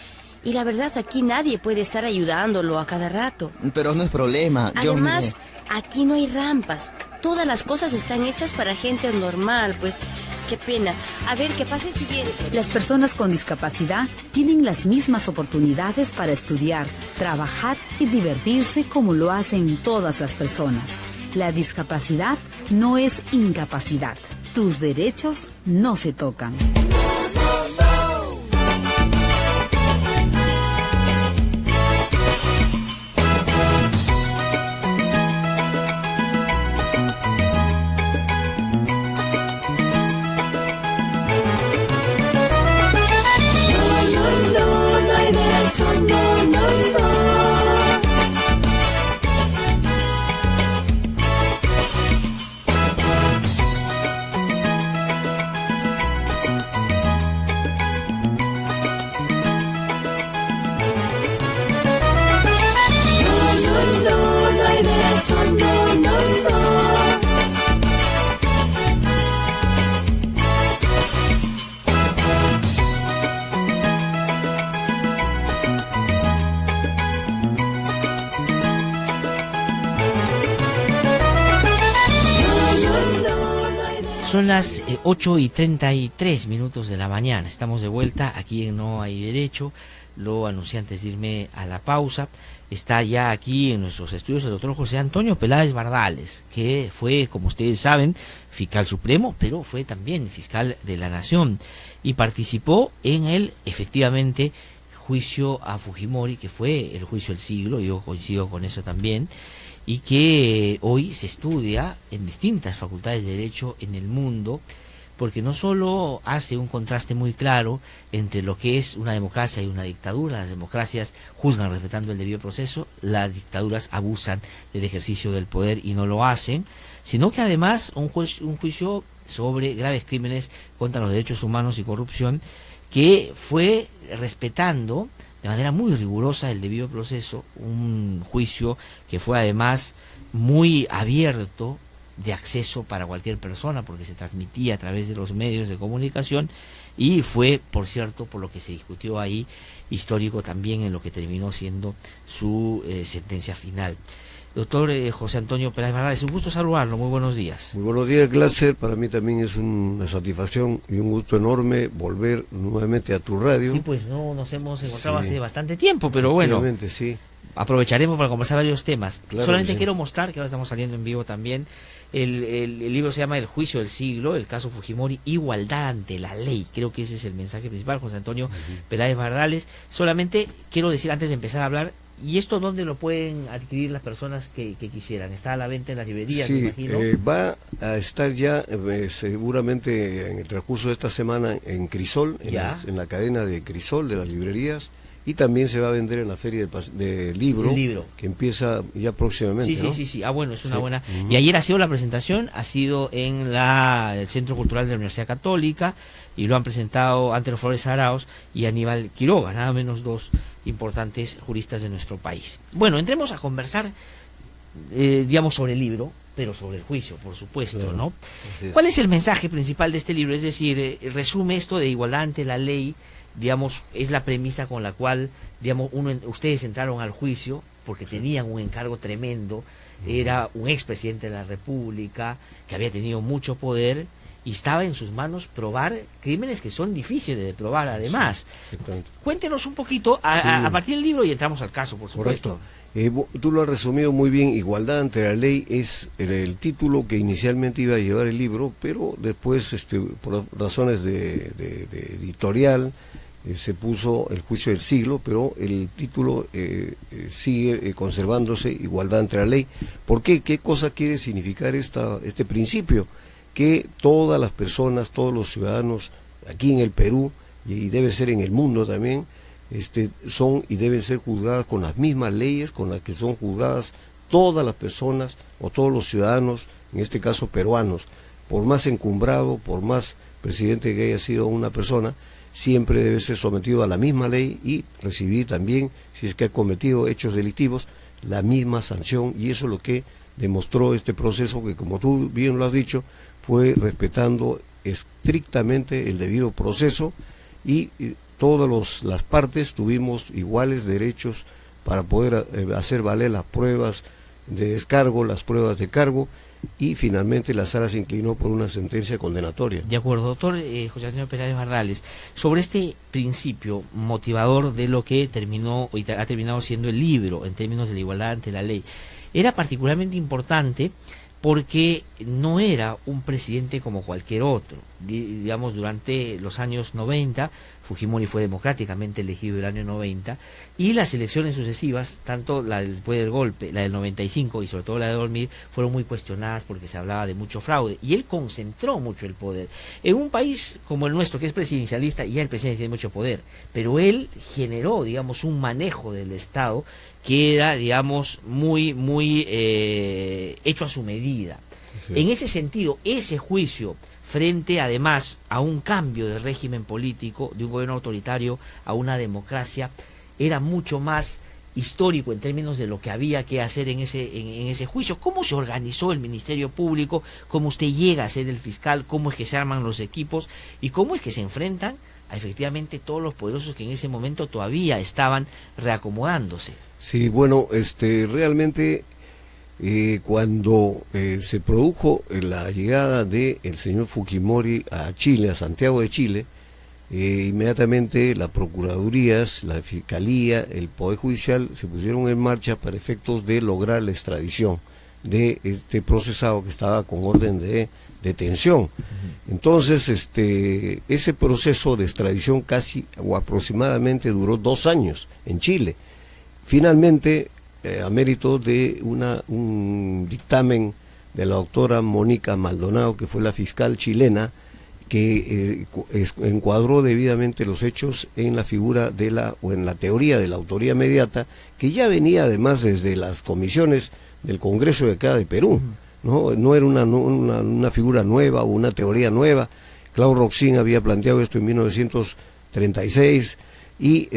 Y la verdad, aquí nadie puede estar ayudándolo a cada rato. Pero no es problema. Además, aquí no hay rampas. Todas las cosas están hechas para gente normal, pues qué pena. A ver, ¿qué pasa el siguiente? Las personas con discapacidad tienen las mismas oportunidades para estudiar, trabajar y divertirse como lo hacen todas las personas. La discapacidad no es incapacidad. Tus derechos no se tocan. Son las 8:33 de la mañana. Estamos de vuelta aquí en No Hay Derecho. Lo anuncié antes de irme a la pausa. Está ya aquí en nuestros estudios el doctor José Antonio Peláez Bardales, que fue, como ustedes saben, fiscal supremo, pero fue también fiscal de la Nación, y participó en el, efectivamente, juicio a Fujimori, que fue el juicio del siglo. Yo coincido con eso también, y que hoy se estudia en distintas facultades de Derecho en el mundo, porque no solo hace un contraste muy claro entre lo que es una democracia y una dictadura. Las democracias juzgan respetando el debido proceso, las dictaduras abusan del ejercicio del poder y no lo hacen, sino que además un juicio sobre graves crímenes contra los derechos humanos y corrupción, que fue respetando de manera muy rigurosa el debido proceso, un juicio que fue además muy abierto de acceso para cualquier persona, porque se transmitía a través de los medios de comunicación, y fue, por cierto, por lo que se discutió ahí, histórico también en lo que terminó siendo su sentencia final. Doctor José Antonio Peláez Bardales, un gusto saludarlo, muy buenos días. Muy buenos días, Gláser. Para mí también es una satisfacción y un gusto enorme volver nuevamente a tu radio. Sí, pues no nos hemos encontrado hace bastante tiempo, pero bueno, sí. Aprovecharemos para conversar varios temas. Claro. Solamente quiero mostrar que ahora estamos saliendo en vivo también. El libro se llama El juicio del siglo, el caso Fujimori, igualdad ante la ley. Creo que ese es el mensaje principal, José Antonio Peláez Bardales. Solamente quiero decir, antes de empezar a hablar, ¿y esto dónde lo pueden adquirir las personas que quisieran? ¿Está a la venta en las librerías, me imagino? Va a estar ya seguramente en el transcurso de esta semana en Crisol, en la cadena de Crisol de las librerías, y también se va a vender en la feria de libro, que empieza ya próximamente. Sí. Ah, bueno, es una buena. Y ayer ha sido la presentación, ha sido en el Centro Cultural de la Universidad Católica, y lo han presentado Antero Flores Arauz y Aníbal Quiroga, nada menos dos importantes juristas de nuestro país. Bueno, entremos a conversar, digamos, sobre el libro, pero sobre el juicio, por supuesto, claro, ¿no? ¿Cuál es el mensaje principal de este libro? Es decir, resume esto de igualdad ante la ley, digamos, es la premisa con la cual, digamos, ustedes entraron al juicio porque tenían un encargo tremendo, era un expresidente de la República que había tenido mucho poder y estaba en sus manos probar crímenes que son difíciles de probar además. Sí, cuéntenos un poquito a partir del libro y entramos al caso, por supuesto. Correcto. Tú lo has resumido muy bien. Igualdad ante la ley es el título que inicialmente iba a llevar el libro, pero después, por razones de editorial, se puso El juicio del siglo, pero el título sigue conservándose, Igualdad ante la ley. ¿Por qué? ¿Qué cosa quiere significar este principio? Que todas las personas, todos los ciudadanos aquí en el Perú, y debe ser en el mundo también, son y deben ser juzgadas con las mismas leyes con las que son juzgadas todas las personas o todos los ciudadanos, en este caso peruanos. Por más encumbrado, por más presidente que haya sido una persona, siempre debe ser sometido a la misma ley y recibir también, si es que ha cometido hechos delictivos, la misma sanción. Y eso es lo que demostró este proceso, que como tú bien lo has dicho, fue respetando estrictamente el debido proceso, y todas las partes tuvimos iguales derechos para poder hacer valer las pruebas de descargo, las pruebas de cargo, y finalmente la sala se inclinó por una sentencia condenatoria. De acuerdo, doctor José Antonio Peláez Bardales, sobre este principio motivador de lo que ha terminado siendo el libro en términos de la igualdad ante la ley, era particularmente importante porque no era un presidente como cualquier otro. Digamos, durante los años 90, Fujimori fue democráticamente elegido el año 90, y las elecciones sucesivas, tanto la después del golpe, la del 95 y sobre todo la de 2000, fueron muy cuestionadas porque se hablaba de mucho fraude, y él concentró mucho el poder. En un país como el nuestro, que es presidencialista, ya el presidente tiene mucho poder, pero él generó, digamos, un manejo del Estado que era, digamos, muy hecho a su medida. Sí. En ese sentido, ese juicio, frente además a un cambio de régimen político, de un gobierno autoritario a una democracia, era mucho más histórico en términos de lo que había que hacer en ese juicio. ¿Cómo se organizó el Ministerio Público? ¿Cómo usted llega a ser el fiscal? ¿Cómo es que se arman los equipos? ¿Y cómo es que se enfrentan a efectivamente todos los poderosos que en ese momento todavía estaban reacomodándose? Sí, bueno, realmente cuando se produjo la llegada del señor Fujimori a Chile, a Santiago de Chile, inmediatamente las procuradurías, la fiscalía, el Poder Judicial se pusieron en marcha para efectos de lograr la extradición de este procesado que estaba con orden de detención. Entonces, ese proceso de extradición casi o aproximadamente duró 2 años en Chile. Finalmente, a mérito de un dictamen de la doctora Mónica Maldonado, que fue la fiscal chilena, que encuadró debidamente los hechos en la figura en la teoría de la autoría inmediata, que ya venía además desde las comisiones del Congreso de acá de Perú. No era una figura nueva o una teoría nueva. Claudio Roxin había planteado esto en 1936, y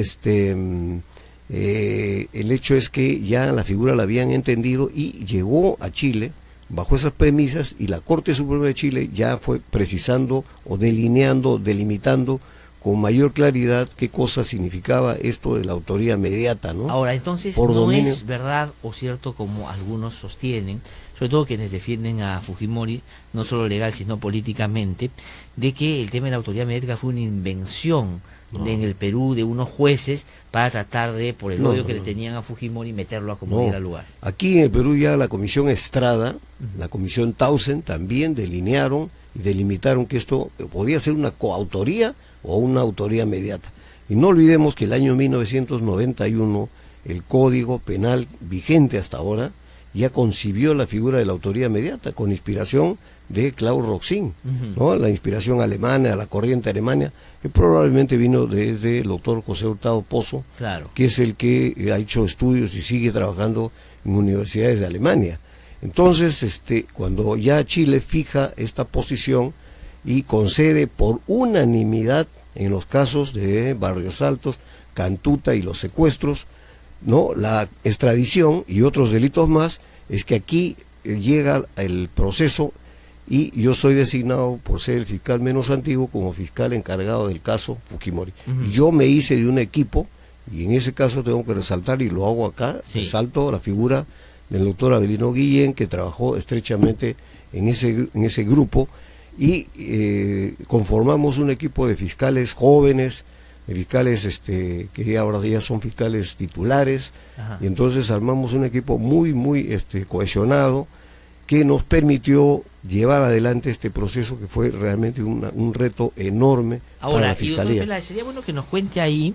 el hecho es que ya la figura la habían entendido y llegó a Chile bajo esas premisas, y la Corte Suprema de Chile ya fue precisando o delineando, delimitando con mayor claridad qué cosa significaba esto de la autoría mediata, ¿no? Ahora, entonces, Por no dominio. es verdad o cierto como algunos sostienen, sobre todo quienes defienden a Fujimori, no solo legal sino políticamente, de que el tema de la autoridad mediática fue una invención en el Perú de unos jueces para tratar de, por el odio que le tenían a Fujimori, meterlo a como diera lugar. Aquí en el Perú ya la Comisión Estrada, la Comisión Tausen también delinearon y delimitaron que esto podía ser una coautoría o una autoría mediata. Y no olvidemos que el año 1991 el Código Penal vigente hasta ahora ya concibió la figura de la autoría mediata con inspiración de Klaus Roxin, ¿no? La inspiración alemana, la corriente alemana, que probablemente vino desde el doctor José Hurtado Pozo, claro, que es el que ha hecho estudios y sigue trabajando en universidades de Alemania. Entonces, cuando ya Chile fija esta posición y concede por unanimidad en los casos de Barrios Altos, Cantuta y los secuestros, ¿no?, la extradición y otros delitos más, es que aquí llega el proceso y yo soy designado, por ser el fiscal menos antiguo, como fiscal encargado del caso Fujimori. Y yo me hice de un equipo, y en ese caso tengo que resaltar, y lo hago acá, resalto la figura del doctor Abelino Guillén, que trabajó estrechamente en ese grupo, y conformamos un equipo de fiscales jóvenes, de fiscales que ahora ya son fiscales titulares. Ajá. Y entonces armamos un equipo muy cohesionado, que nos permitió llevar adelante este proceso, que fue realmente un reto enorme para la Fiscalía. Y doctor, sería bueno que nos cuente ahí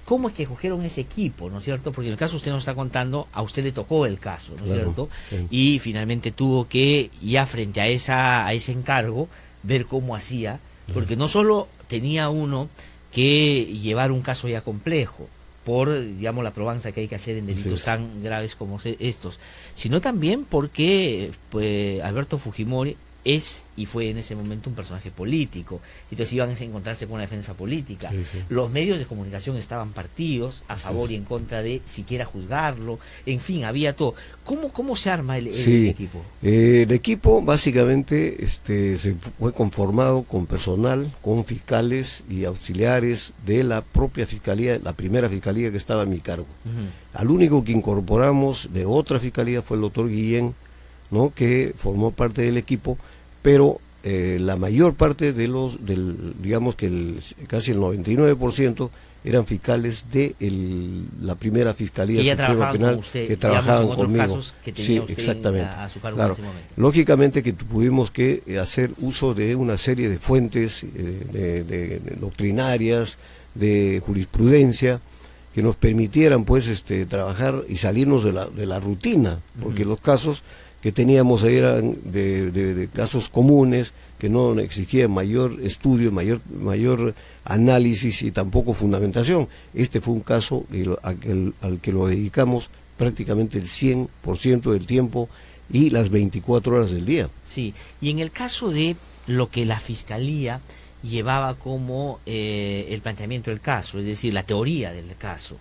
cómo es que escogieron ese equipo, ¿no es cierto? Porque el caso usted nos está contando, a usted le tocó el caso, ¿no es cierto? Sí. Y finalmente tuvo que, ya frente a ese encargo, ver cómo hacía, porque no solo tenía uno que llevar un caso ya complejo, por, digamos, la probanza que hay que hacer en delitos tan graves como estos, sino también porque pues, Alberto Fujimori es y fue en ese momento un personaje político, entonces iban a encontrarse con una defensa política. Los medios de comunicación estaban partidos a favor y en contra de siquiera juzgarlo, en fin, había todo. ¿Cómo se arma el equipo? El equipo básicamente se fue conformado con personal, con fiscales y auxiliares de la propia fiscalía, la primera fiscalía que estaba a mi cargo. Al único que incorporamos de otra fiscalía fue el doctor Guillén, ¿no?, que formó parte del equipo, pero la mayor parte digamos que casi el 99% eran fiscales de la primera Fiscalía Suprema Penal, que trabajaban conmigo. Que tenía usted exactamente. A su cargo, claro. En ese momento. Lógicamente que tuvimos que hacer uso de una serie de fuentes doctrinarias, de jurisprudencia, que nos permitieran pues trabajar y salirnos de la rutina, porque los casos que teníamos ahí eran de casos comunes, que no exigían mayor estudio, mayor análisis y tampoco fundamentación. Este fue un caso al que lo dedicamos prácticamente el 100% del tiempo y las 24 horas del día. Sí, y en el caso de lo que la Fiscalía llevaba como el planteamiento del caso, es decir, la teoría del caso,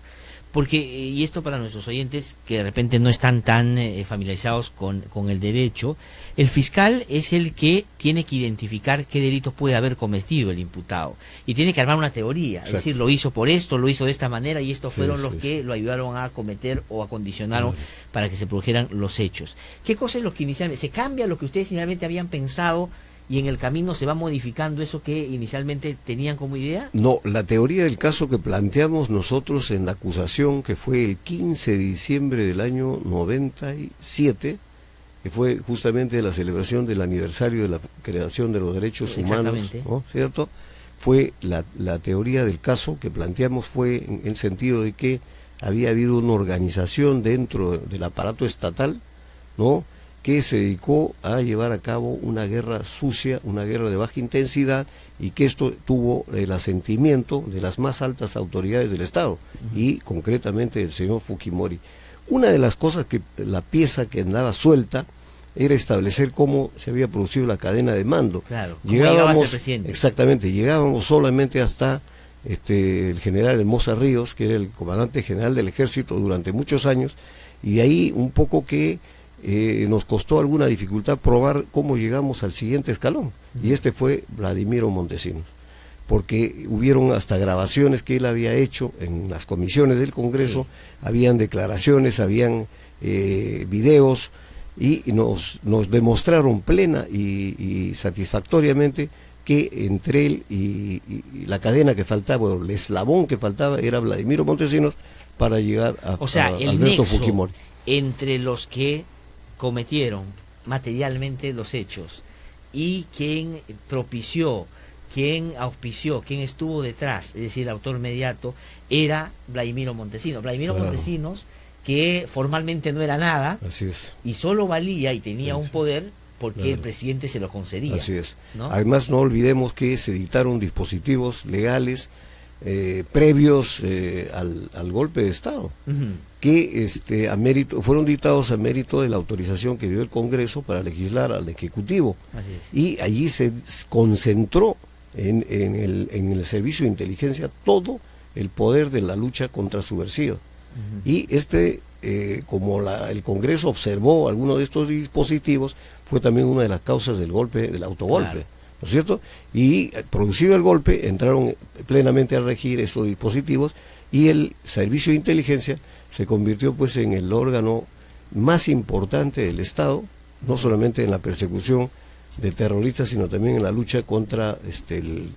porque, y esto para nuestros oyentes que de repente no están tan familiarizados con el derecho, el fiscal es el que tiene que identificar qué delitos puede haber cometido el imputado y tiene que armar una teoría. Exacto. Es decir, lo hizo por esto, lo hizo de esta manera y estos fueron los que lo ayudaron a cometer o acondicionaron para que se produjeran los hechos. ¿Qué cosa es lo que inicialmente se cambia, lo que ustedes inicialmente habían pensado y en el camino se va modificando eso que inicialmente tenían como idea? No, la teoría del caso que planteamos nosotros en la acusación, que fue el 15 de diciembre del año 97, que fue justamente la celebración del aniversario de la creación de los derechos humanos, ¿no? ¿Cierto? Fue la teoría del caso que planteamos, fue en el sentido de que había habido una organización dentro del aparato estatal, ¿no?, que se dedicó a llevar a cabo una guerra sucia, una guerra de baja intensidad, y que esto tuvo el asentimiento de las más altas autoridades del Estado, y concretamente del señor Fujimori. Una de las cosas la pieza que andaba suelta era establecer cómo se había producido la cadena de mando. Claro, llegábamos solamente hasta el general Hermosa Ríos, que era el comandante general del ejército durante muchos años, y de ahí un poco que nos costó alguna dificultad probar cómo llegamos al siguiente escalón, y este fue Vladimiro Montesinos, porque hubieron hasta grabaciones que él había hecho en las comisiones del Congreso, habían declaraciones, habían videos, y nos demostraron plena y satisfactoriamente que entre él y la cadena que faltaba, o el eslabón que faltaba, era Vladimiro Montesinos para llegar a, o sea, a el Alberto nexo Fujimori. Entre los que cometieron materialmente los hechos y quien propició, quien auspició, quien estuvo detrás, es decir, el autor mediato, era Vladimiro Montesinos. Vladimiro Montesinos, que formalmente no era nada, así es, y solo valía y tenía un poder porque el presidente se lo concedía. Así es. ¿No? Además, no olvidemos que se dictaron dispositivos legales previos al golpe de Estado, que fueron dictados a mérito de la autorización que dio el Congreso para legislar al Ejecutivo. Y allí se concentró en el servicio de inteligencia todo el poder de la lucha contra subversiva. Y como el Congreso observó algunos de estos dispositivos, fue también una de las causas del golpe, del autogolpe, ¿no es cierto? Y producido el golpe, entraron plenamente a regir estos dispositivos, y el servicio de inteligencia se convirtió pues en el órgano más importante del Estado, no solamente en la persecución de terroristas, sino también en la lucha contra el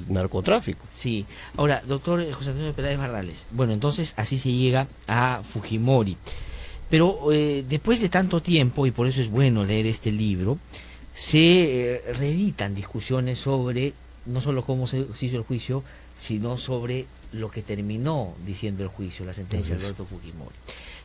narcotráfico. Sí. Ahora, doctor José Antonio Peláez Bardales, bueno, entonces así se llega a Fujimori. Pero después de tanto tiempo, y por eso es bueno leer este libro, se reeditan discusiones sobre no solo cómo se hizo el juicio, sino sobre lo que terminó diciendo el juicio, la sentencia de Alberto Fujimori.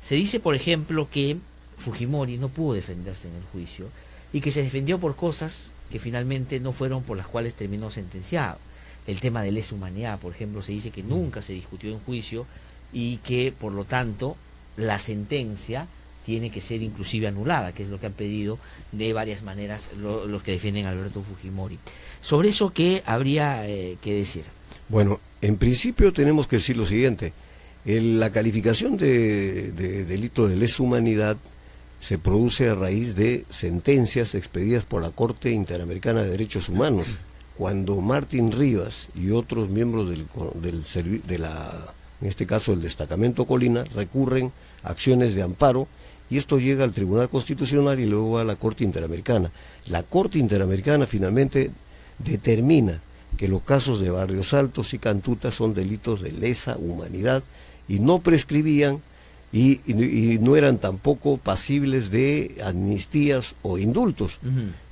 Se dice, por ejemplo, que Fujimori no pudo defenderse en el juicio y que se defendió por cosas que finalmente no fueron por las cuales terminó sentenciado. El tema de lesa humanidad, por ejemplo, se dice que nunca se discutió en juicio y que, por lo tanto, la sentencia tiene que ser inclusive anulada, que es lo que han pedido de varias maneras los que defienden a Alberto Fujimori. Sobre eso, ¿qué habría que decir? Bueno, en principio tenemos que decir lo siguiente: la calificación de delito de lesa humanidad se produce a raíz de sentencias expedidas por la Corte Interamericana de Derechos Humanos, cuando Martín Rivas y otros miembros en este caso el destacamento Colina, recurren a acciones de amparo, y esto llega al Tribunal Constitucional y luego a la Corte Interamericana. La Corte Interamericana finalmente determina que los casos de Barrios Altos y Cantuta son delitos de lesa humanidad y no prescribían y no eran tampoco pasibles de amnistías o indultos,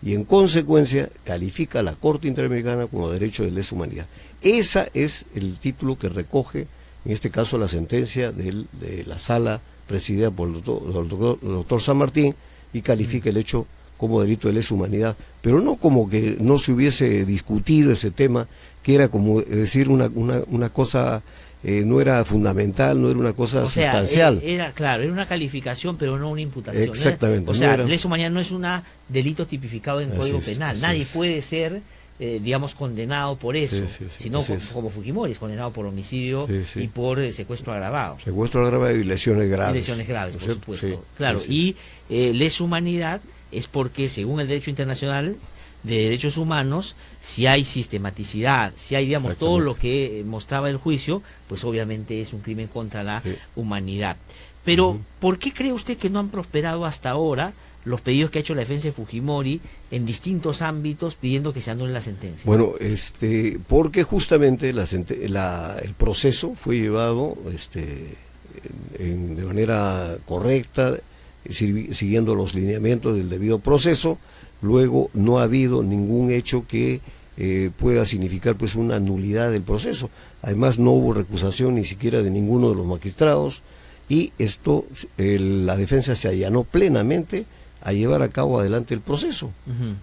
y en consecuencia califica a la Corte Interamericana como derecho de lesa humanidad. Ese es el título que recoge en este caso la sentencia de la sala presidida por el doctor San Martín, y califica el hecho como delito de lesa humanidad, pero no como que no se hubiese discutido ese tema, que era como decir una cosa, no era fundamental, no era una cosa sustancial. Era claro, era una calificación, pero no una imputación. Exactamente. O sea, lesa humanidad no es un delito tipificado en Código Penal. Nadie puede ser, digamos, condenado por eso, sino como Fujimori es condenado por homicidio y por secuestro agravado. Secuestro agravado y lesiones graves. Y lesiones graves, por supuesto. Claro, y lesa humanidad es porque, según el derecho internacional de derechos humanos, si hay sistematicidad, si hay, digamos, todo lo que mostraba el juicio, pues obviamente es un crimen contra la humanidad. Pero, ¿por qué cree usted que no han prosperado hasta ahora los pedidos que ha hecho la defensa de Fujimori en distintos ámbitos pidiendo que se anule la sentencia? Bueno, porque justamente el proceso fue llevado de manera correcta, siguiendo los lineamientos del debido proceso. Luego no ha habido ningún hecho que pueda significar pues una nulidad del proceso. Además no hubo recusación ni siquiera de ninguno de los magistrados, y la defensa se allanó plenamente a llevar a cabo adelante el proceso.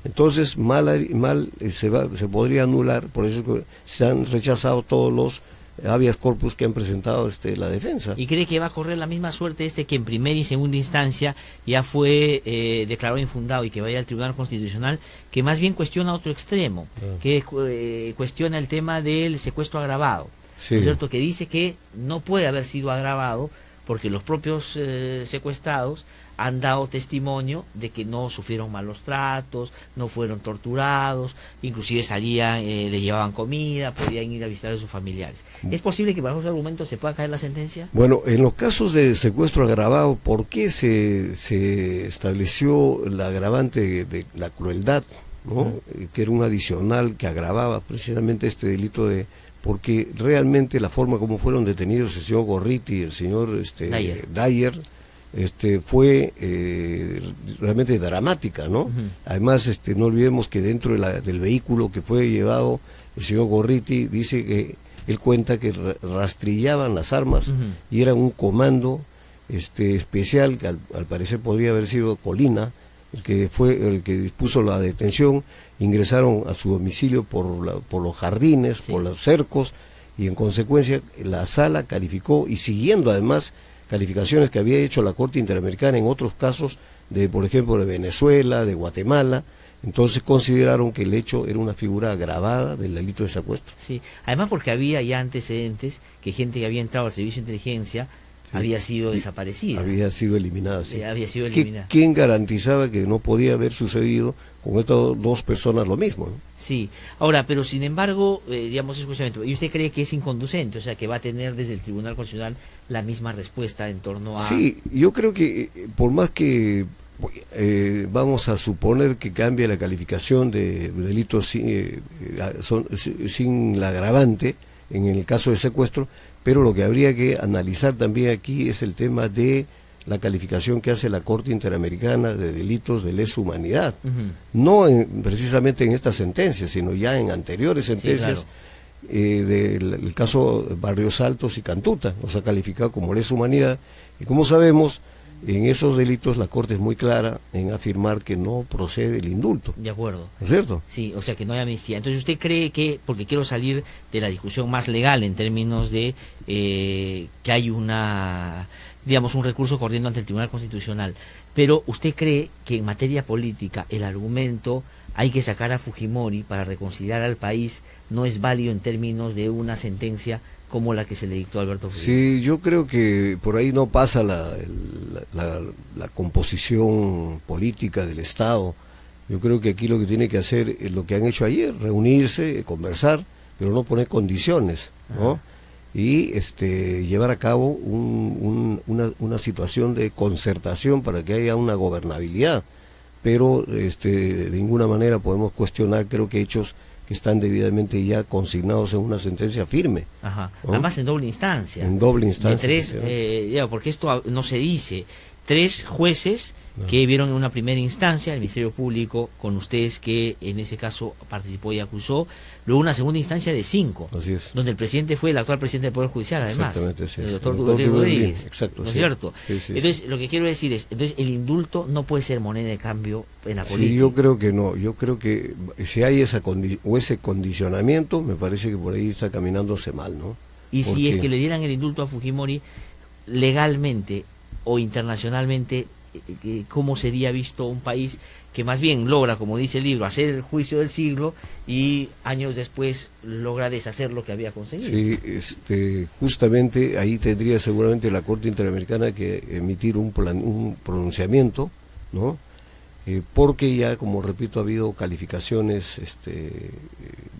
Entonces se podría anular, por eso que se han rechazado todos los habeas corpus que han presentado la defensa. ¿Y cree que va a correr la misma suerte que en primera y segunda instancia ya fue declarado infundado y que vaya al Tribunal Constitucional, que más bien cuestiona otro extremo, que cuestiona el tema del secuestro agravado, ¿no es cierto? Que dice que no puede haber sido agravado porque los propios secuestrados han dado testimonio de que no sufrieron malos tratos, no fueron torturados, inclusive salían, le llevaban comida, podían ir a visitar a sus familiares. ¿Es posible que bajo esos argumentos se pueda caer la sentencia? Bueno, en los casos de secuestro agravado, ¿por qué se estableció la agravante de la crueldad, ¿no? Que era un adicional que agravaba precisamente este delito porque realmente la forma como fueron detenidos el señor Gorriti y el señor Dyer fue realmente dramática, ¿no? Además, no olvidemos que dentro del vehículo que fue llevado el señor Gorriti, dice que él cuenta que rastrillaban las armas y era un comando especial que al parecer podría haber sido Colina, el que dispuso la detención. Ingresaron a su domicilio por los jardines, por los cercos, y en consecuencia la sala calificó, y siguiendo además calificaciones que había hecho la Corte Interamericana en otros casos, por ejemplo de Venezuela, de Guatemala, entonces consideraron que el hecho era una figura agravada del delito de secuestro. Sí, además porque había ya antecedentes que gente que había entrado al servicio de inteligencia había sido desaparecida. Había sido eliminada, sí. Había sido eliminada. ¿Quién garantizaba que no podía haber sucedido con estas dos personas lo mismo, ¿no? Sí. Ahora, pero sin embargo, digamos, ¿y usted cree que es inconducente? O sea, que va a tener desde el Tribunal Constitucional la misma respuesta en torno a... Sí, yo creo que por más que vamos a suponer que cambie la calificación de delitos sin la agravante en el caso de secuestro, pero lo que habría que analizar también aquí es el tema de la calificación que hace la Corte Interamericana de delitos de lesa humanidad, no precisamente en esta sentencia, sino ya en anteriores sentencias. Sí, claro. Del caso Barrios Altos y Cantuta, los ha calificado como lesa humanidad, y como sabemos, en esos delitos la Corte es muy clara en afirmar que no procede el indulto. De acuerdo. ¿No es cierto? Sí, o sea que no hay amnistía. Entonces usted cree que, porque quiero salir de la discusión más legal en términos de que hay un recurso corriendo ante el Tribunal Constitucional, pero usted cree que en materia política el argumento hay que sacar a Fujimori para reconciliar al país no es válido en términos de una sentencia como la que se le dictó a Alberto Fujimori? Sí, yo creo que por ahí no pasa la composición política del Estado. Yo creo que aquí lo que tiene que hacer es lo que han hecho ayer, reunirse, conversar, pero no poner condiciones, ¿no? Y llevar a cabo una situación de concertación para que haya una gobernabilidad, pero de ninguna manera podemos cuestionar, creo que hechos que están debidamente ya consignados en una sentencia firme. Ajá. ¿No? Además en doble instancia. En doble instancia. Porque esto no se dice. 3 jueces que vieron en una primera instancia, el Ministerio Público, con ustedes que en ese caso participó y acusó, luego una segunda instancia de 5, así es, donde el presidente fue el actual presidente del Poder Judicial, además, sí, el doctor Rodríguez. Exacto, ¿no es cierto? Sí, entonces, lo que quiero decir es, entonces el indulto no puede ser moneda de cambio en la política. Sí, yo creo que no, yo creo que si hay ese condicionamiento, me parece que por ahí está caminándose mal, ¿no? Y si es que le dieran el indulto a Fujimori, legalmente o internacionalmente, ¿cómo sería visto un país que más bien logra, como dice el libro, hacer el juicio del siglo y años después logra deshacer lo que había conseguido? Sí, justamente ahí tendría seguramente la Corte Interamericana que emitir un pronunciamiento, ¿no? Porque ya, como repito, ha habido calificaciones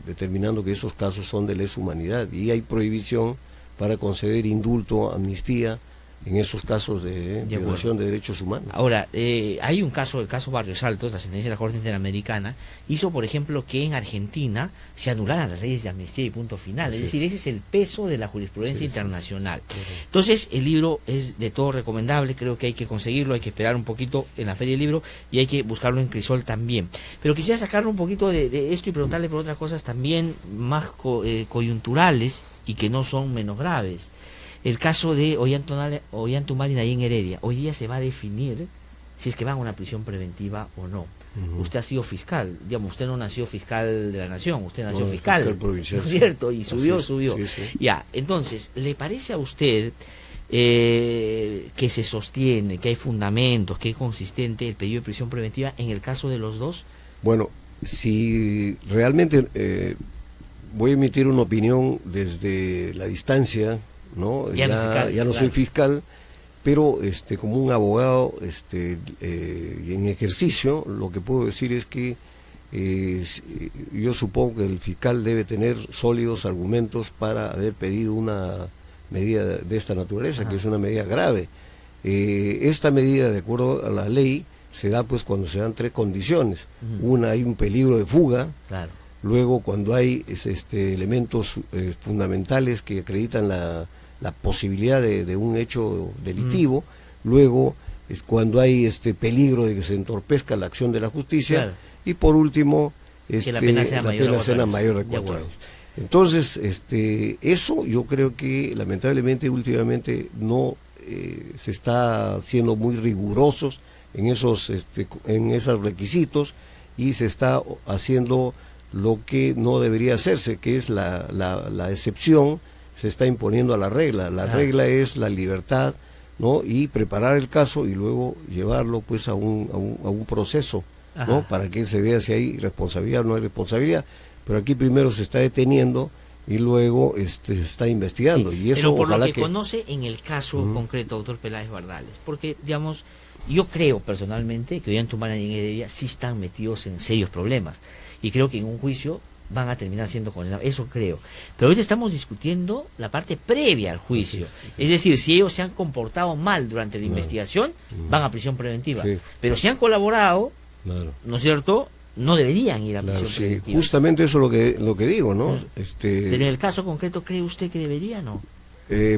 determinando que esos casos son de lesa humanidad y hay prohibición para conceder indulto, amnistía en esos casos de violación de derechos humanos. Ahora, hay un caso, el caso Barrios Altos, la sentencia de la Corte Interamericana, hizo, por ejemplo, que en Argentina se anularan las leyes de amnistía y punto final. Es decir, ese es el peso de la jurisprudencia internacional. Entonces, el libro es de todo recomendable, creo que hay que conseguirlo, hay que esperar un poquito en la Feria del Libro y hay que buscarlo en Crisol también. Pero quisiera sacarlo un poquito de esto y preguntarle por otras cosas también más coyunturales y que no son menos graves. El caso de Ollantumala y Nayin Heredia, hoy día se va a definir si es que van a una prisión preventiva o no. Usted ha sido fiscal, digamos, usted no nació fiscal de la nación, usted nació fiscal provincial, ¿no es cierto? Y subió. Sí. Ya, entonces, ¿le parece a usted que se sostiene, que hay fundamentos, que es consistente el pedido de prisión preventiva en el caso de los dos? Bueno, si realmente voy a emitir una opinión desde la distancia, ¿no? Ya no soy fiscal, pero como un abogado en ejercicio, lo que puedo decir es que yo supongo que el fiscal debe tener sólidos argumentos para haber pedido una medida de esta naturaleza, que es una medida grave. Esta medida, de acuerdo a la ley, se da pues cuando se dan 3 condiciones. Una, hay un peligro de fuga. Claro. Luego, cuando hay elementos fundamentales que acreditan la posibilidad de un hecho delictivo. Luego, es cuando hay peligro de que se entorpezca la acción de la justicia. Claro. Y por último, que la pena sea mayor de 4 años. Entonces, eso yo creo que lamentablemente últimamente no se está siendo muy rigurosos en esos requisitos, y se está haciendo lo que no debería hacerse, que es la excepción, se está imponiendo a la regla. La regla es la libertad, ¿no? Y preparar el caso y luego llevarlo pues a un proceso, ¿no? Para que se vea si hay responsabilidad o no hay responsabilidad. Pero aquí primero se está deteniendo y luego se está investigando. Sí, y eso, pero por lo que conoce en el caso concreto, doctor Peláez Bardales, porque, digamos, yo creo personalmente que Ollanta y en Heredia sí están metidos en serios problemas, y creo que en un juicio van a terminar siendo condenados, eso creo. Pero ahorita estamos discutiendo la parte previa al juicio. Es decir, si ellos se han comportado mal durante la investigación, van a prisión preventiva. Pero si han colaborado, ¿no es cierto?, no deberían ir a prisión preventiva. Justamente eso es lo que digo, ¿no? Pero en el caso concreto, ¿cree usted que debería, no?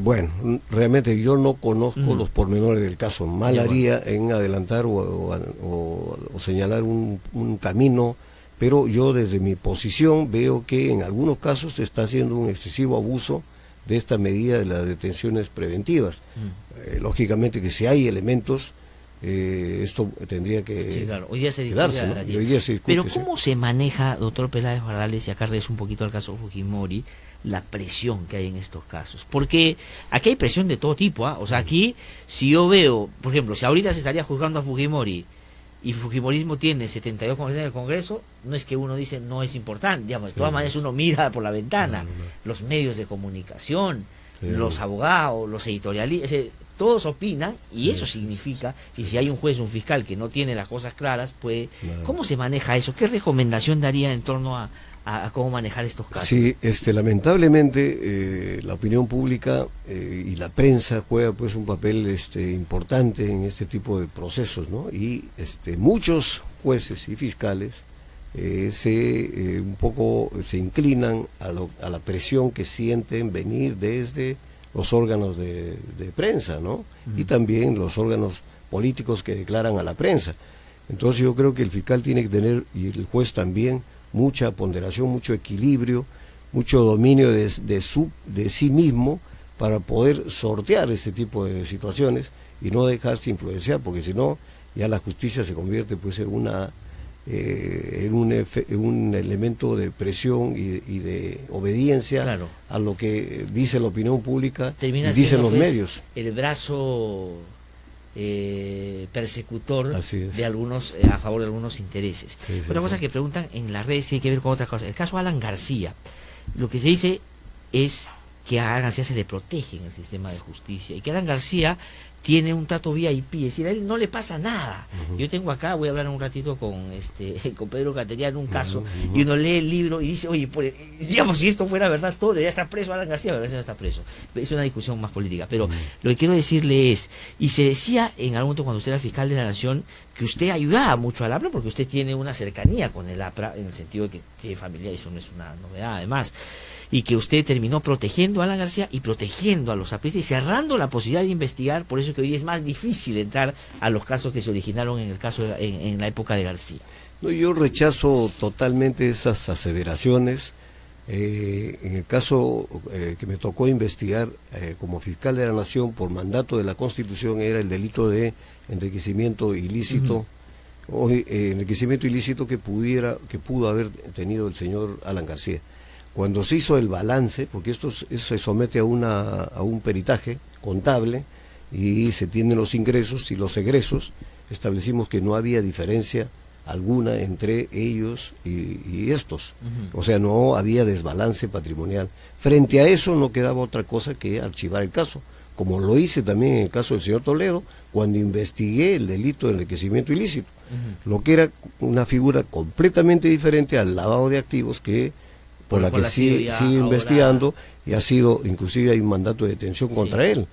Bueno, realmente yo no conozco los pormenores del caso. Mal haría en adelantar o señalar un camino, pero yo desde mi posición veo que en algunos casos se está haciendo un excesivo abuso de esta medida de las detenciones preventivas. Lógicamente que si hay elementos, esto tendría que... Sí, claro, hoy día se discute, ¿no? Hoy día se discute, pero ¿cómo se maneja, doctor Peláez Bardales, y acá regreso un poquito al caso Fujimori, la presión que hay en estos casos? Porque aquí hay presión de todo tipo, O sea, aquí, si yo veo, por ejemplo, si ahorita se estaría juzgando a Fujimori y Fujimorismo tiene 72 congresistas en el Congreso, no es que uno dice no es importante, digamos, de todas maneras uno mira por la ventana, los medios de comunicación, los abogados, los editorialistas, todos opinan, y eso significa, y si hay un juez, un fiscal que no tiene las cosas claras, puede... ¿Cómo se maneja eso? ¿Qué recomendación daría en torno a cómo manejar estos casos? Sí, lamentablemente la opinión pública y la prensa juega pues un papel importante en este tipo de procesos, ¿no? Y muchos jueces y fiscales un poco se inclinan a la presión que sienten venir desde los órganos de prensa, ¿no? Y también los órganos políticos que declaran a la prensa. Entonces yo creo que el fiscal tiene que tener, y el juez también, mucha ponderación, mucho equilibrio, mucho dominio de sí mismo para poder sortear este tipo de situaciones y no dejarse influenciar, porque si no, ya la justicia se convierte pues en un elemento de presión y de obediencia a lo que dice la opinión pública y dicen los medios. El brazo persecutor de algunos a favor de algunos intereses. Otra cosa que preguntan en las redes tiene que ver con otra cosa. El caso Alan García, lo que se dice es que a Alan García se le protege en el sistema de justicia y que Alan García tiene un trato VIP, es decir, a él no le pasa nada. Yo tengo acá, voy a hablar un ratito con Pedro Cateriano, un caso, y uno lee el libro y dice, oye, digamos, si esto fuera verdad, todo debería estar preso Alan García, pero no está preso. Es una discusión más política, pero lo que quiero decirle es, y se decía en algún momento cuando usted era fiscal de la Nación, que usted ayudaba mucho al APRA, porque usted tiene una cercanía con el APRA, en el sentido de que tiene familia, eso no es una novedad además, y que usted terminó protegiendo a Alan García y protegiendo a los apristas y cerrando la posibilidad de investigar, por eso que hoy es más difícil entrar a los casos que se originaron en el caso en la época de García. No, yo rechazo totalmente esas aseveraciones. En el caso que me tocó investigar como fiscal de la Nación por mandato de la Constitución era el delito de enriquecimiento ilícito, enriquecimiento ilícito que pudo haber tenido el señor Alan García. Cuando se hizo el balance, porque esto se somete a un peritaje contable y se tienen los ingresos y los egresos, establecimos que no había diferencia alguna entre ellos y estos. O sea, no había desbalance patrimonial. Frente a eso no quedaba otra cosa que archivar el caso, como lo hice también en el caso del señor Toledo, cuando investigué el delito de enriquecimiento ilícito, lo que era una figura completamente diferente al lavado de activos que por la que sigue investigando, y ha sido, inclusive hay un mandato de detención contra él.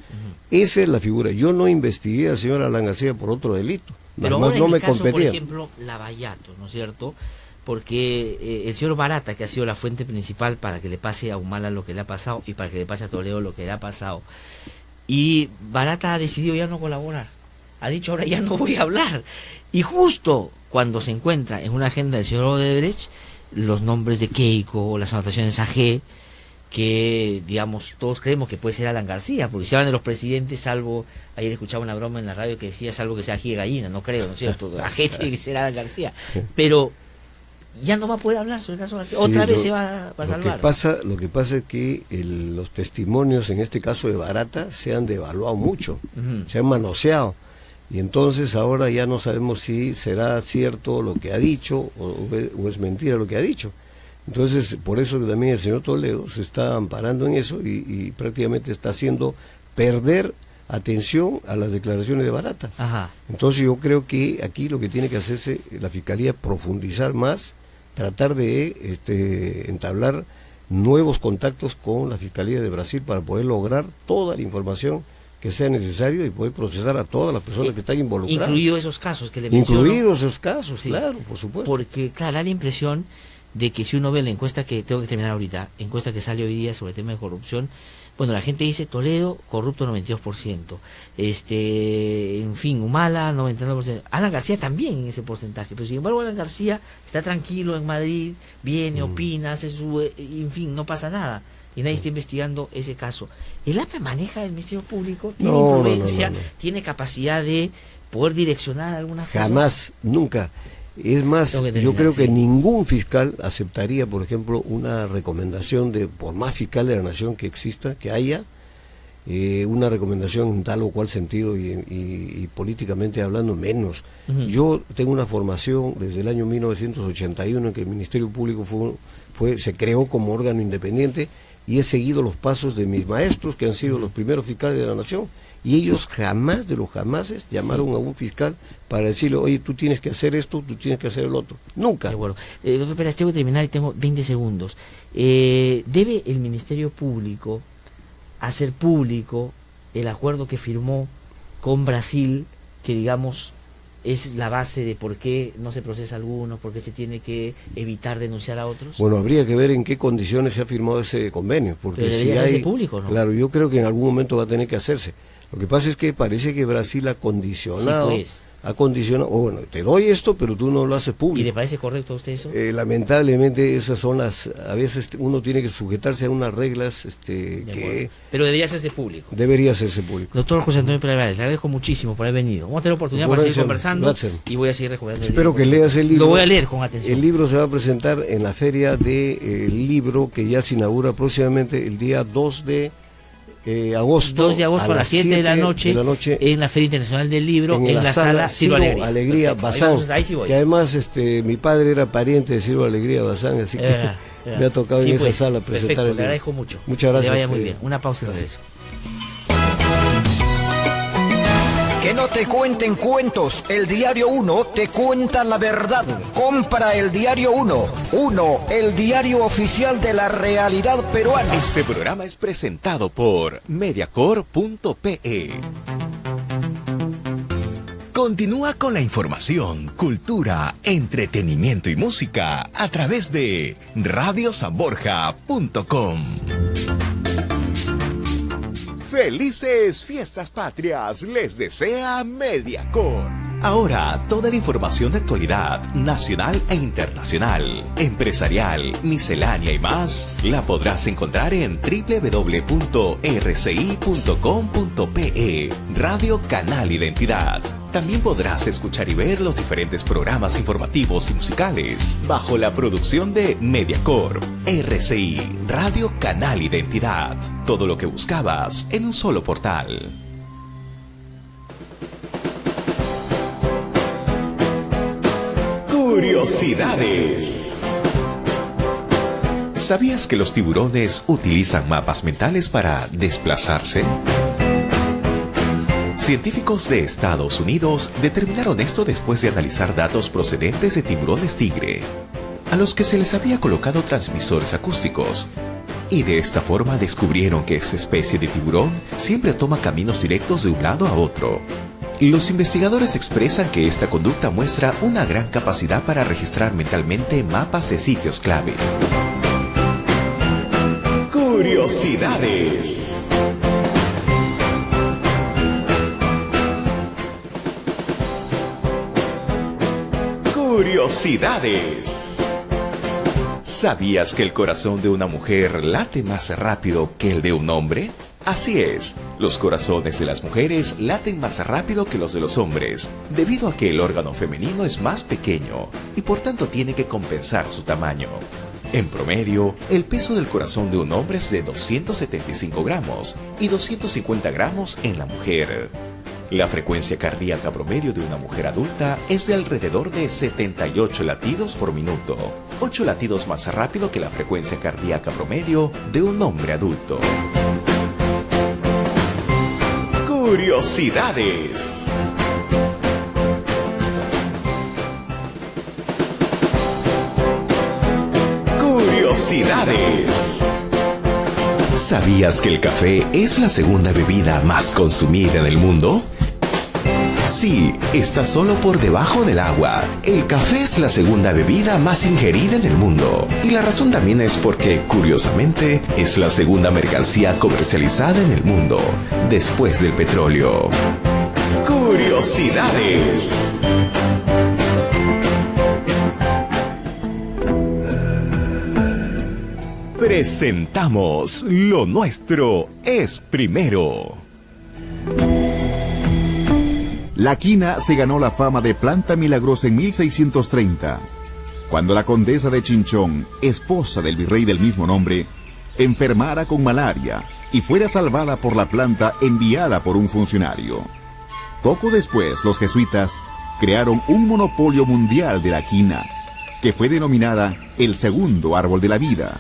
Esa es la figura. Yo no investigué al señor Alan García por otro delito. Pero Además, ahora no en me el caso, competía. por ejemplo, Lavallato, ¿no es cierto? Porque el señor Barata, que ha sido la fuente principal para que le pase a Humala lo que le ha pasado y para que le pase a Toledo lo que le ha pasado, y Barata ha decidido ya no colaborar. Ha dicho, ahora ya no voy a hablar. Y justo cuando se encuentra en una agenda del señor Odebrecht, los nombres de Keiko o las anotaciones AG, que digamos todos creemos que puede ser Alan García, porque si hablan de los presidentes, salvo, ayer escuchaba una broma en la radio que decía salvo que sea ají de gallina, no creo, ¿no es cierto? AG tiene que ser Alan García, pero ya no va a poder hablar sobre el caso García, otra vez se va a salvar. Lo que pasa es que los testimonios, en este caso de Barata, se han devaluado mucho, se han manoseado, y entonces ahora ya no sabemos si será cierto lo que ha dicho o es mentira lo que ha dicho. Entonces, por eso que también el señor Toledo se está amparando en eso y prácticamente está haciendo perder atención a las declaraciones de Barata. Ajá. Entonces yo creo que aquí lo que tiene que hacerse la Fiscalía es profundizar más, tratar de entablar nuevos contactos con la Fiscalía de Brasil para poder lograr toda la información que sea necesario y poder procesar a todas las personas que están involucradas. Incluidos esos casos que le menciono. Incluidos esos casos, sí, claro, por supuesto. Porque, claro, da la impresión de que si uno ve la encuesta que tengo que terminar ahorita, encuesta que salió hoy día sobre el tema de corrupción, bueno, la gente dice Toledo, corrupto 92%, en fin, Humala 99%, Alan García también en ese porcentaje, pero sin embargo Alan García está tranquilo en Madrid, viene, opina, hace su, en fin, no pasa nada, y nadie está investigando ese caso. ¿El APE maneja el Ministerio Público? ¿Tiene influencia? No. ¿Tiene capacidad de poder direccionar alguna cosa? Jamás, nunca. Es más, yo creo que ningún fiscal aceptaría, por ejemplo, una recomendación por más fiscal de la nación que exista, que haya, una recomendación en tal o cual sentido y políticamente hablando menos. Yo tengo una formación desde el año 1981 en que el Ministerio Público se creó como órgano independiente y he seguido los pasos de mis maestros que han sido los primeros fiscales de la nación. Y ellos jamás de los jamases llamaron a un fiscal para decirle, oye, tú tienes que hacer esto, tú tienes que hacer el otro. Nunca. De acuerdo. Doctor Pérez, tengo que terminar y tengo 20 segundos. ¿Debe el Ministerio Público hacer público el acuerdo que firmó con Brasil, que digamos es la base de por qué no se procesa a algunos, por qué se tiene que evitar denunciar a otros? Bueno, habría que ver en qué condiciones se ha firmado ese convenio. Porque pero debería hacerse público, ¿no? Claro, yo creo que en algún momento va a tener que hacerse. Lo que pasa es que parece que Brasil ha condicionado, bueno, te doy esto, pero tú no lo haces público. ¿Y le parece correcto a usted eso? Lamentablemente esas son a veces uno tiene que sujetarse a unas reglas que... Pero debería hacerse público. Debería hacerse público. Doctor José Antonio Pérez, le agradezco muchísimo por haber venido. Vamos a tener oportunidad para seguir conversando y voy a seguir recomendando. Espero que leas el libro. Lo voy a leer con atención. El libro se va a presentar en la feria del libro que ya se inaugura próximamente el día 2 de agosto. 2 de agosto a las 7 de la noche en la Feria Internacional del Libro, en la sala Silva Alegría Bazán. Ahí sí voy. Que además mi padre era pariente de Silva Alegría Bazán, así que me ha tocado en esa sala presentar el libro. Le agradezco mucho. Muchas gracias. Que le vaya muy bien. Una pausa y regreso. Que no te cuenten cuentos, el Diario 1 te cuenta la verdad. Compra el Diario 1. 1, el diario oficial de la realidad peruana. Este programa es presentado por Mediacor.pe. Continúa con la información, cultura, entretenimiento y música a través de radiosanborja.com. ¡Felices Fiestas Patrias! Les desea Mediacor. Ahora, toda la información de actualidad nacional e internacional, empresarial, miscelánea y más, la podrás encontrar en www.rci.com.pe, Radio Canal Identidad. También podrás escuchar y ver los diferentes programas informativos y musicales bajo la producción de Mediacor, RCI, Radio Canal Identidad. Todo lo que buscabas en un solo portal. Curiosidades. ¿Sabías que los tiburones utilizan mapas mentales para desplazarse? Científicos de Estados Unidos determinaron esto después de analizar datos procedentes de tiburones tigre, a los que se les había colocado transmisores acústicos, y de esta forma descubrieron que esta especie de tiburón siempre toma caminos directos de un lado a otro. Los investigadores expresan que esta conducta muestra una gran capacidad para registrar mentalmente mapas de sitios clave. Curiosidades. Curiosidades. ¿Sabías que el corazón de una mujer late más rápido que el de un hombre? Así es, los corazones de las mujeres laten más rápido que los de los hombres, debido a que el órgano femenino es más pequeño y por tanto tiene que compensar su tamaño. En promedio, el peso del corazón de un hombre es de 275 gramos y 250 gramos en la mujer. La frecuencia cardíaca promedio de una mujer adulta es de alrededor de 78 latidos por minuto, 8 latidos más rápido que la frecuencia cardíaca promedio de un hombre adulto. Curiosidades. Curiosidades. ¿Sabías que el café es la segunda bebida más consumida en el mundo? Sí, está solo por debajo del agua. El café es la segunda bebida más ingerida en el mundo. Y la razón también es porque, curiosamente, es la segunda mercancía comercializada en el mundo, después del petróleo. Curiosidades. Presentamos Lo Nuestro es Primero. La quina se ganó la fama de planta milagrosa en 1630, cuando la condesa de Chinchón, esposa del virrey del mismo nombre, enfermara con malaria y fuera salvada por la planta enviada por un funcionario. Poco después, los jesuitas crearon un monopolio mundial de la quina, que fue denominada el segundo árbol de la vida.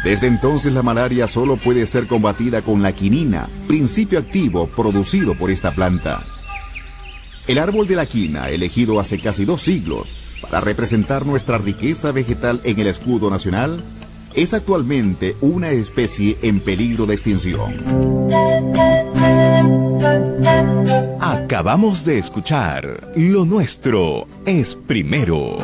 Desde entonces la malaria solo puede ser combatida con la quinina, principio activo producido por esta planta. El árbol de la quina, elegido hace casi 2 siglos para representar nuestra riqueza vegetal en el escudo nacional, es actualmente una especie en peligro de extinción. Acabamos de escuchar Lo Nuestro es Primero.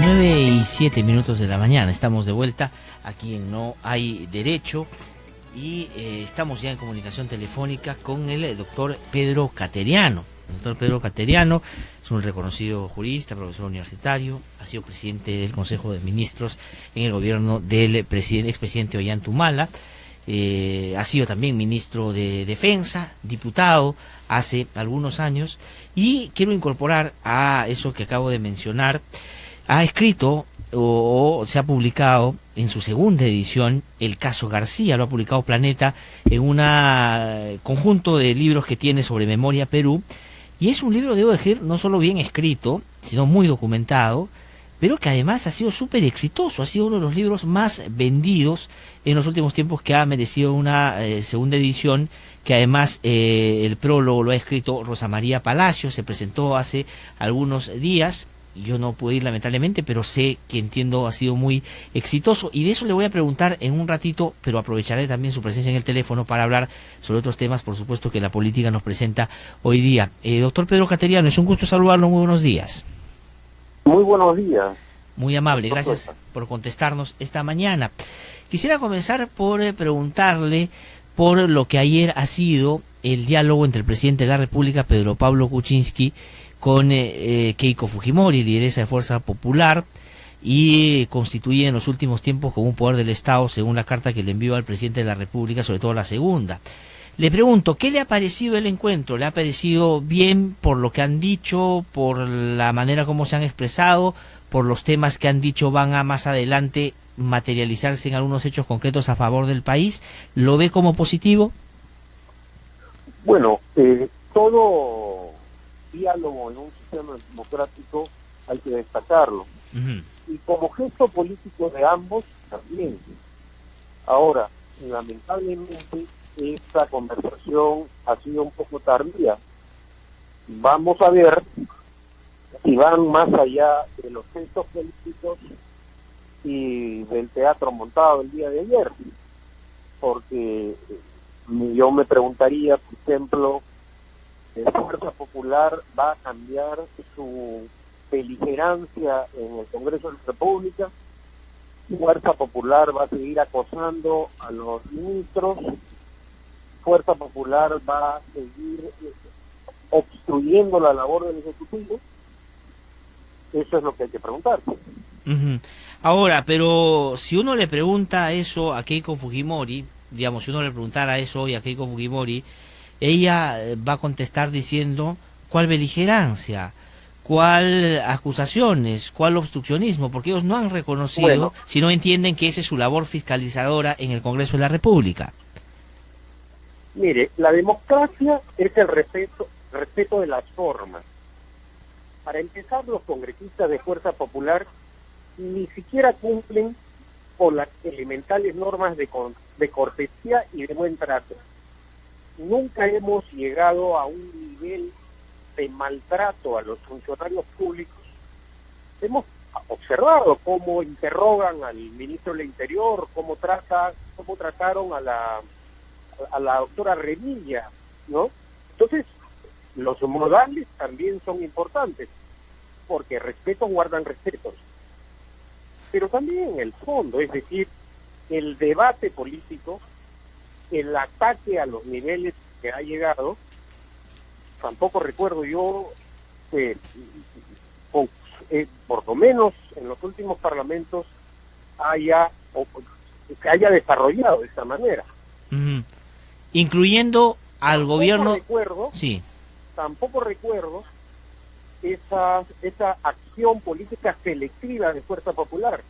9:07 de la mañana. Estamos de vuelta aquí en No Hay Derecho y estamos ya en comunicación telefónica con el doctor Pedro Cateriano. El doctor Pedro Cateriano es un reconocido jurista, profesor universitario, ha sido presidente del Consejo de Ministros en el gobierno del expresidente Ollanta Humala, ha sido también ministro de Defensa, diputado hace algunos años, y quiero incorporar a eso que acabo de mencionar. Ha escrito o se ha publicado en su segunda edición El Caso García, lo ha publicado Planeta en un conjunto de libros que tiene sobre Memoria Perú, y es un libro, debo decir, no solo bien escrito, sino muy documentado, pero que además ha sido súper exitoso, ha sido uno de los libros más vendidos en los últimos tiempos, que ha merecido una segunda edición, que además el prólogo lo ha escrito Rosa María Palacio, se presentó hace algunos días. Yo no pude ir lamentablemente, pero sé que entiendo ha sido muy exitoso, y de eso le voy a preguntar en un ratito, pero aprovecharé también su presencia en el teléfono para hablar sobre otros temas, por supuesto, que la política nos presenta hoy día. Doctor Pedro Cateriano, es un gusto saludarlo, muy buenos días. Muy buenos días. Muy amable, gracias por contestarnos esta mañana. Quisiera comenzar por preguntarle por lo que ayer ha sido el diálogo entre el presidente de la República, Pedro Pablo Kuczynski, con Keiko Fujimori, lideresa de Fuerza Popular, y constituye en los últimos tiempos con un poder del Estado, según la carta que le envió al presidente de la República, sobre todo la segunda. Le pregunto, ¿qué le ha parecido el encuentro? ¿Le ha parecido bien por lo que han dicho, por la manera como se han expresado, por los temas que han dicho van a más adelante materializarse en algunos hechos concretos a favor del país? ¿Lo ve como positivo? Bueno, todo diálogo en un sistema democrático hay que destacarlo. Ujú. Y como gesto político de ambos también. Ahora, lamentablemente, esta conversación ha sido un poco tardía. Vamos a ver si van más allá de los gestos políticos y del teatro montado el día de ayer, porque yo me preguntaría, por ejemplo, Fuerza Popular va a cambiar su beligerancia en el Congreso de la República. Fuerza Popular va a seguir acosando a los ministros. Fuerza Popular va a seguir obstruyendo la labor del Ejecutivo. Eso es lo que hay que preguntar. Ujú. Ahora, pero si uno le pregunta eso a Keiko Fujimori, digamos, si uno le preguntara eso hoy a Keiko Fujimori, ella va a contestar diciendo ¿cuál beligerancia? ¿Cuál acusaciones? ¿Cuál obstruccionismo? Porque ellos no han reconocido, si no entienden que esa es su labor fiscalizadora en el Congreso de la República. Mire, la democracia es el respeto de las formas. Para empezar, los congresistas de Fuerza Popular ni siquiera cumplen con las elementales normas de cortesía y de buen trato. Nunca hemos llegado a un nivel de maltrato a los funcionarios públicos. Hemos observado cómo interrogan al ministro del Interior, cómo trataron a la doctora Revilla, ¿no? Entonces, los modales también son importantes, porque respetos guardan respetos. Pero también el fondo, es decir, el debate político, el ataque a los niveles que ha llegado. Tampoco recuerdo yo que, por lo menos en los últimos parlamentos, se haya desarrollado de esta manera. Ujú. Incluyendo al gobierno. Tampoco recuerdo esa acción política selectiva de Fuerza Popular.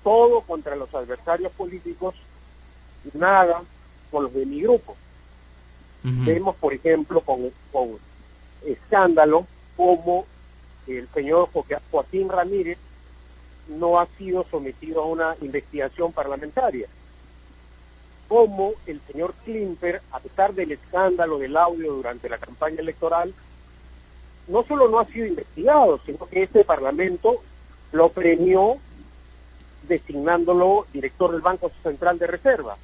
Todo contra los adversarios políticos, nada con los de mi grupo. Uh-huh. Vemos, por ejemplo, con escándalo, como el señor Joaquín Ramírez no ha sido sometido a una investigación parlamentaria. Como el señor Klimper, a pesar del escándalo del audio durante la campaña electoral, no solo no ha sido investigado, sino que este Parlamento lo premió designándolo director del Banco Central de Reserva.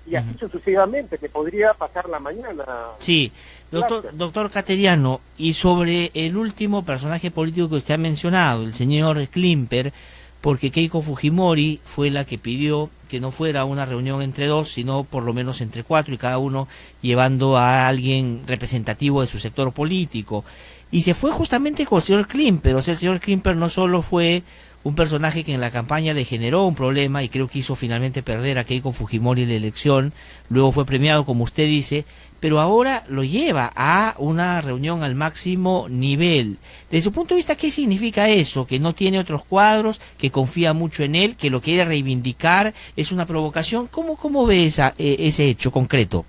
Y así sucesivamente, que podría pasar la mañana. Sí, doctor Cateriano, y sobre el último personaje político que usted ha mencionado, el señor Klimper, porque Keiko Fujimori fue la que pidió que no fuera una reunión entre dos, sino por lo menos entre cuatro, y cada uno llevando a alguien representativo de su sector político. Y se fue justamente con el señor Klimper. O sea, el señor Klimper no solo fue un personaje que en la campaña le generó un problema y creo que hizo finalmente perder a Keiko Fujimori la elección, luego fue premiado, como usted dice, pero ahora lo lleva a una reunión al máximo nivel. Desde su punto de vista, ¿qué significa eso? Que no tiene otros cuadros, que confía mucho en él, que lo quiere reivindicar, es una provocación. ¿Cómo ve ese hecho concreto?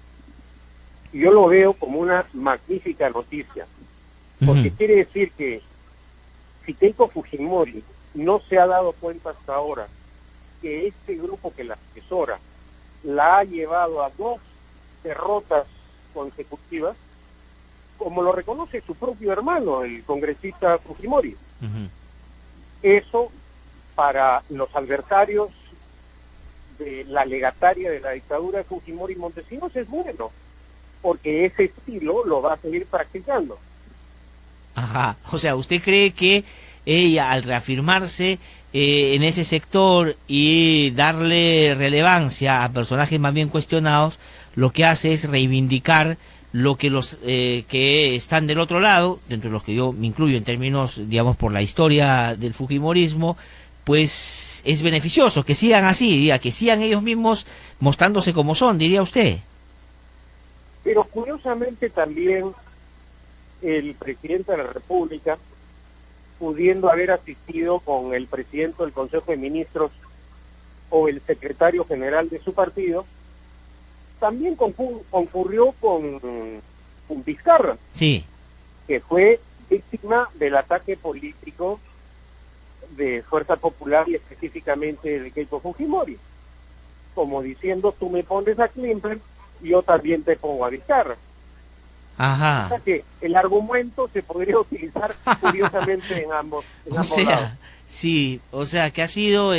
Yo lo veo como una magnífica noticia, porque quiere decir que si Keiko Fujimori no se ha dado cuenta hasta ahora que este grupo que la asesora la ha llevado a 2 derrotas consecutivas, como lo reconoce su propio hermano, el congresista Fujimori. Eso, para los adversarios de la legataria de la dictadura de Fujimori y Montesinos, es bueno, porque ese estilo lo va a seguir practicando. Ajá, o sea, ¿usted cree que ella, al reafirmarse en ese sector y darle relevancia a personajes más bien cuestionados, lo que hace es reivindicar lo que los que están del otro lado, dentro de los que yo me incluyo en términos, digamos, por la historia del fujimorismo, pues es beneficioso que sigan así, que sigan ellos mismos mostrándose como son, diría usted? Pero curiosamente también el presidente de la República, pudiendo haber asistido con el presidente del Consejo de Ministros o el secretario general de su partido, también concurrió con Vizcarra, Sí. que fue víctima del ataque político de Fuerza Popular y específicamente de Keiko Fujimori, como diciendo, tú me pones a Klimper y yo también te pongo a Vizcarra. Ajá. O sea que el argumento se podría utilizar curiosamente en ambos O lados. sea, sí, o sea que ha sido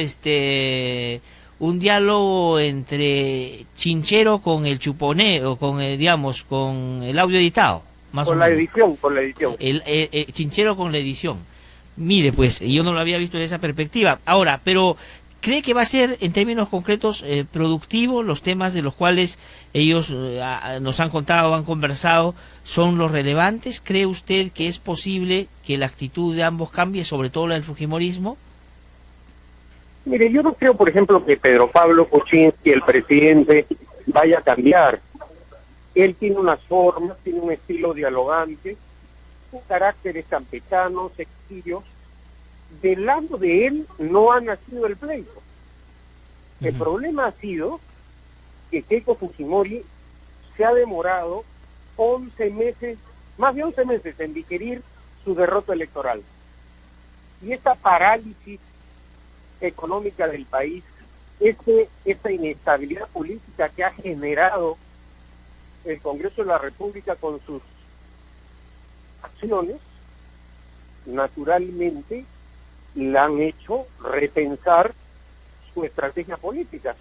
un diálogo entre Chinchero con el chuponeo, con digamos, con el audio editado, más Con o la menos. edición, con la edición. El Chinchero con la edición. Mire, pues, yo no lo había visto desde esa perspectiva. Ahora, pero ¿cree que va a ser, en términos concretos, productivo? Los temas de los cuales ellos nos han contado, han conversado, son los relevantes. ¿Cree usted que es posible que la actitud de ambos cambie, sobre todo la del fujimorismo? Mire, yo no creo, por ejemplo, que Pedro Pablo Kuczynski, el presidente, vaya a cambiar. Él tiene unas formas, tiene un estilo dialogante, un carácter campechano, sencillo. Del lado de él no ha nacido el pleito. El problema ha sido que Keiko Fujimori se ha demorado 11 meses, más de 11 meses en digerir su derrota electoral. Y esta parálisis económica del país, esta inestabilidad política que ha generado el Congreso de la República con sus acciones, naturalmente la han hecho repensar su estrategia política.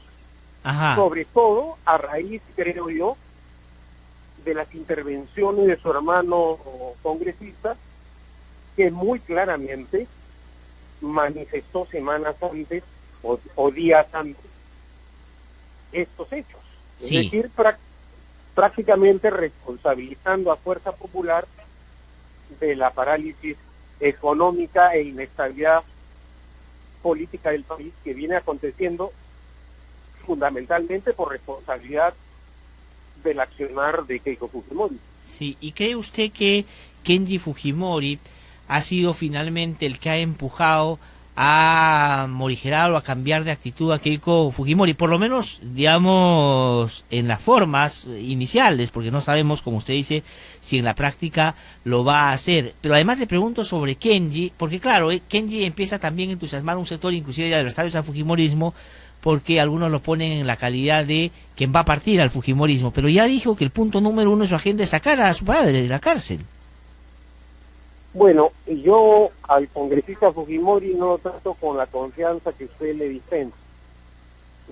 Ajá. Sobre todo a raíz, creo yo, de las intervenciones de su hermano congresista, que muy claramente manifestó semanas antes o días antes estos hechos. Sí. Es decir, prácticamente responsabilizando a Fuerza Popular de la parálisis económica e inestabilidad política del país que viene aconteciendo fundamentalmente por responsabilidad del accionar de Keiko Fujimori. Sí, ¿y cree usted que Kenji Fujimori ha sido finalmente el que ha empujado a morigerar o a cambiar de actitud a Keiko Fujimori? Por lo menos, digamos, en las formas iniciales, porque no sabemos, como usted dice, si en la práctica lo va a hacer. Pero además le pregunto sobre Kenji, porque claro, Kenji empieza también a entusiasmar a un sector inclusive de adversarios al Fujimorismo, porque algunos lo ponen en la calidad de quien va a partir al Fujimorismo, pero ya dijo que el punto número 1 de su agenda es sacar a su padre de la cárcel. Bueno, yo al congresista Fujimori no trato con la confianza que usted le dispensa,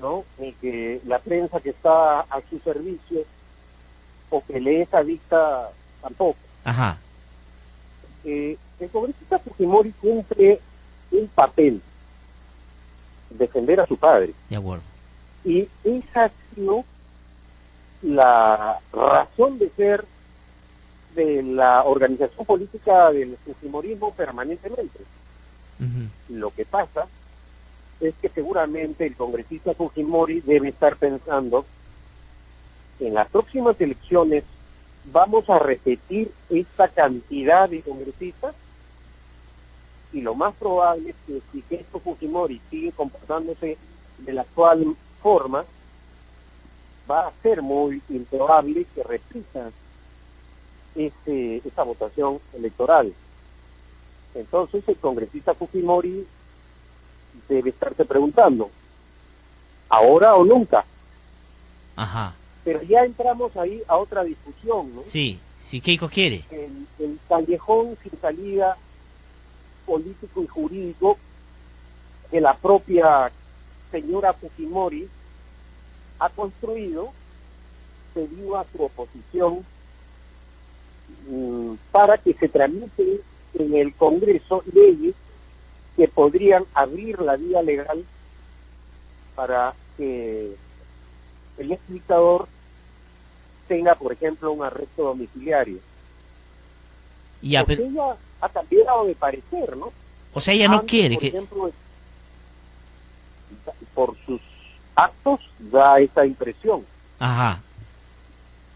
¿no? Ni que la prensa que está a su servicio o que le es adicta tampoco. Ajá. El congresista Fujimori cumple un papel, defender a su padre. De acuerdo. Y esa ha sido la razón de ser de la organización política del fujimorismo permanentemente. Lo que pasa es que seguramente el congresista Fujimori debe estar pensando en las próximas elecciones vamos a repetir esta cantidad de congresistas, y lo más probable es que si Keiko Fujimori sigue comportándose de la actual forma, va a ser muy improbable que repita esa votación electoral. Entonces el congresista Fujimori debe estarse preguntando, ¿ahora o nunca? Ajá. Pero ya entramos ahí a otra discusión, ¿no? Sí, si Keiko quiere. El callejón sin salida político y jurídico que la propia señora Fujimori ha construido debido a su oposición para que se tramiten en el Congreso leyes que podrían abrir la vía legal para que el ex dictador tenga, por ejemplo, un arresto domiciliario. Ya, porque pero, ella ha cambiado de parecer, ¿no? o sea, ella no Antes, quiere por que... ejemplo, por sus actos da esa impresión. Ajá.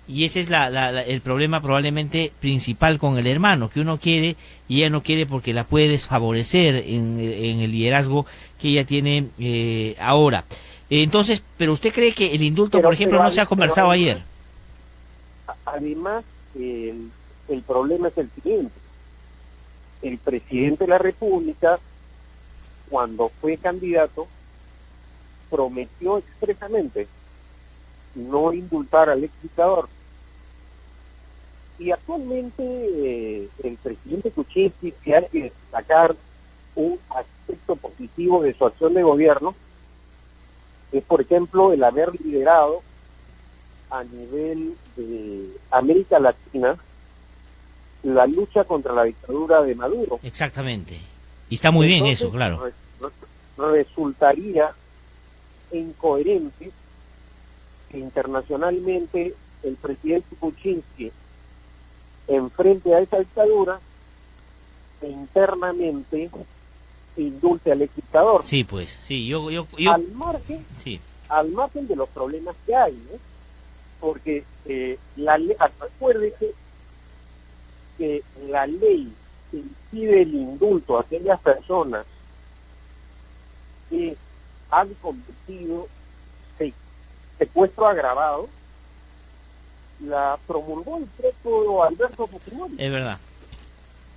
Y ese es el problema probablemente principal con el hermano, que uno quiere y ella no quiere porque la puede desfavorecer en el liderazgo que ella tiene ahora. Entonces, ¿pero usted cree que el indulto, por ejemplo, no se ha conversado ayer? Además, el problema es el siguiente. El presidente de la República, cuando fue candidato, prometió expresamente no indultar al ex dictador. Y actualmente el presidente Kuczynski, si hay que destacar un aspecto positivo de su acción de gobierno, es por ejemplo el haber liderado a nivel de América Latina la lucha contra la dictadura de Maduro. Exactamente. Y está muy bien eso, claro. Resultaría incoherente que internacionalmente el presidente Kuczynski enfrente a esa dictadura e internamente indulte al ex dictador. Sí, pues, sí, yo... Al margen de los problemas que hay, ¿no? Porque acuérdese que la ley que impide el indulto a aquellas personas que han cometido secuestro agravado, la promulgó el propio Alberto Fujimori. Es verdad.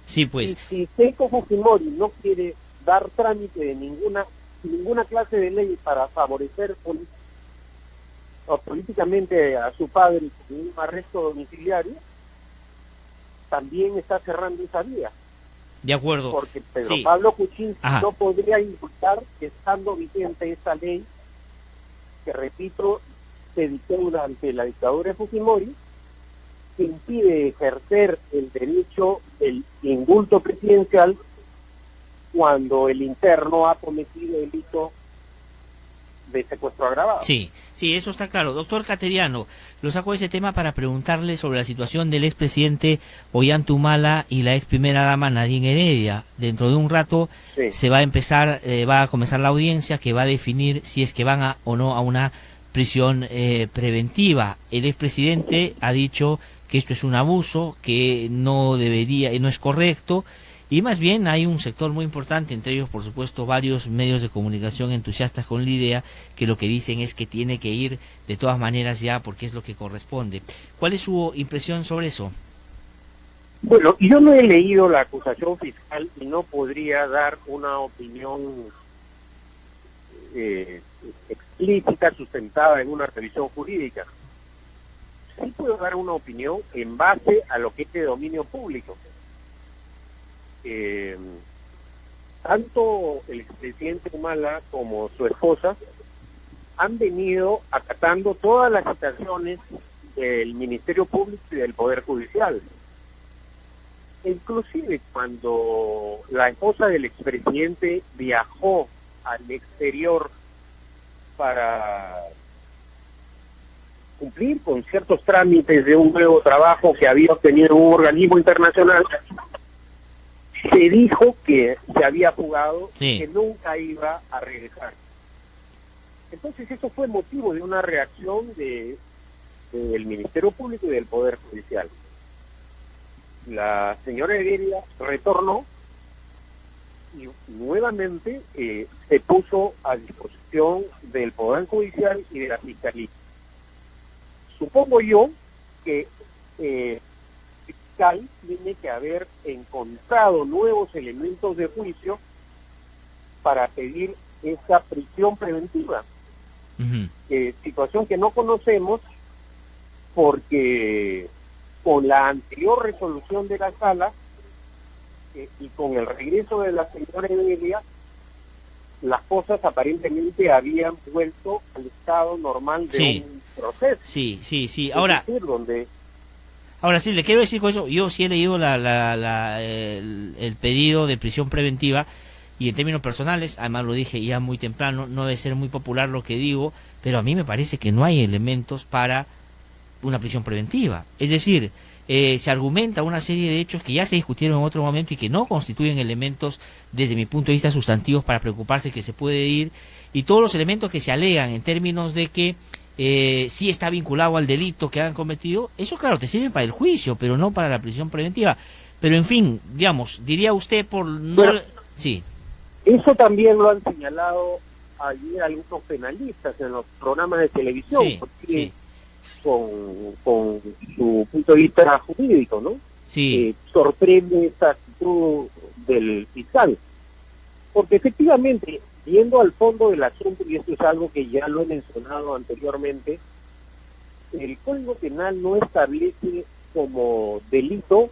Sí, pues. Y si Keiko Fujimori no quiere dar trámite de ninguna clase de ley para favorecer políticamente a su padre con un arresto domiciliario, también está cerrando esa vía. De acuerdo. Porque Pedro sí. Pablo Kuczynski no podría indultar estando vigente esa ley que, repito, se dictó durante la dictadura de Fujimori, que impide ejercer el derecho, el indulto presidencial, cuando el interno ha cometido delito de secuestro agravado. Sí, sí, eso está claro. Doctor Cateriano, lo saco de ese tema para preguntarle sobre la situación del expresidente Ollanta Humala y la ex primera dama Nadine Heredia. Dentro de un rato se va a comenzar la audiencia que va a definir si es que van o no a una prisión preventiva. El expresidente ha dicho que esto es un abuso, que no debería y no es correcto. Y más bien hay un sector muy importante, entre ellos por supuesto varios medios de comunicación entusiastas con la idea, que lo que dicen es que tiene que ir de todas maneras ya porque es lo que corresponde. ¿Cuál es su impresión sobre eso? Bueno, yo no he leído la acusación fiscal y no podría dar una opinión explícita, sustentada en una revisión jurídica. Sí puedo dar una opinión en base a lo que es de dominio público. Tanto el expresidente Humala como su esposa han venido acatando todas las citaciones del Ministerio Público y del Poder Judicial. Inclusive cuando la esposa del expresidente viajó al exterior para cumplir con ciertos trámites de un nuevo trabajo que había obtenido un organismo internacional, se dijo que se había fugado, que nunca iba a regresar. Entonces eso fue motivo de una reacción del Ministerio Público y del Poder Judicial. La señora Heredia retornó y nuevamente se puso a disposición del Poder Judicial y de la Fiscalía. Supongo yo que fiscal tiene que haber encontrado nuevos elementos de juicio para pedir esa prisión preventiva. Situación que no conocemos porque con la anterior resolución de la sala y con el regreso de la señora Heredia, las cosas aparentemente habían vuelto al estado normal de un proceso. Sí. Ahora, ahora sí, le quiero decir con eso, yo sí he leído el pedido de prisión preventiva y en términos personales, además lo dije ya muy temprano, no debe ser muy popular lo que digo, pero a mí me parece que no hay elementos para una prisión preventiva. Es decir, se argumenta una serie de hechos que ya se discutieron en otro momento y que no constituyen elementos desde mi punto de vista sustantivos para preocuparse que se puede ir, y todos los elementos que se alegan en términos de que sí está vinculado al delito que han cometido, eso claro te sirve para el juicio, pero no para la prisión preventiva. Pero en fin, digamos, diría usted por no... Bueno, sí. Eso también lo han señalado ayer algunos penalistas en los programas de televisión, porque con su punto de vista jurídico, ¿no? Sí. Sorprende esta actitud del fiscal. Porque efectivamente, yendo al fondo del asunto, y esto es algo que ya lo he mencionado anteriormente, el Código Penal no establece como delito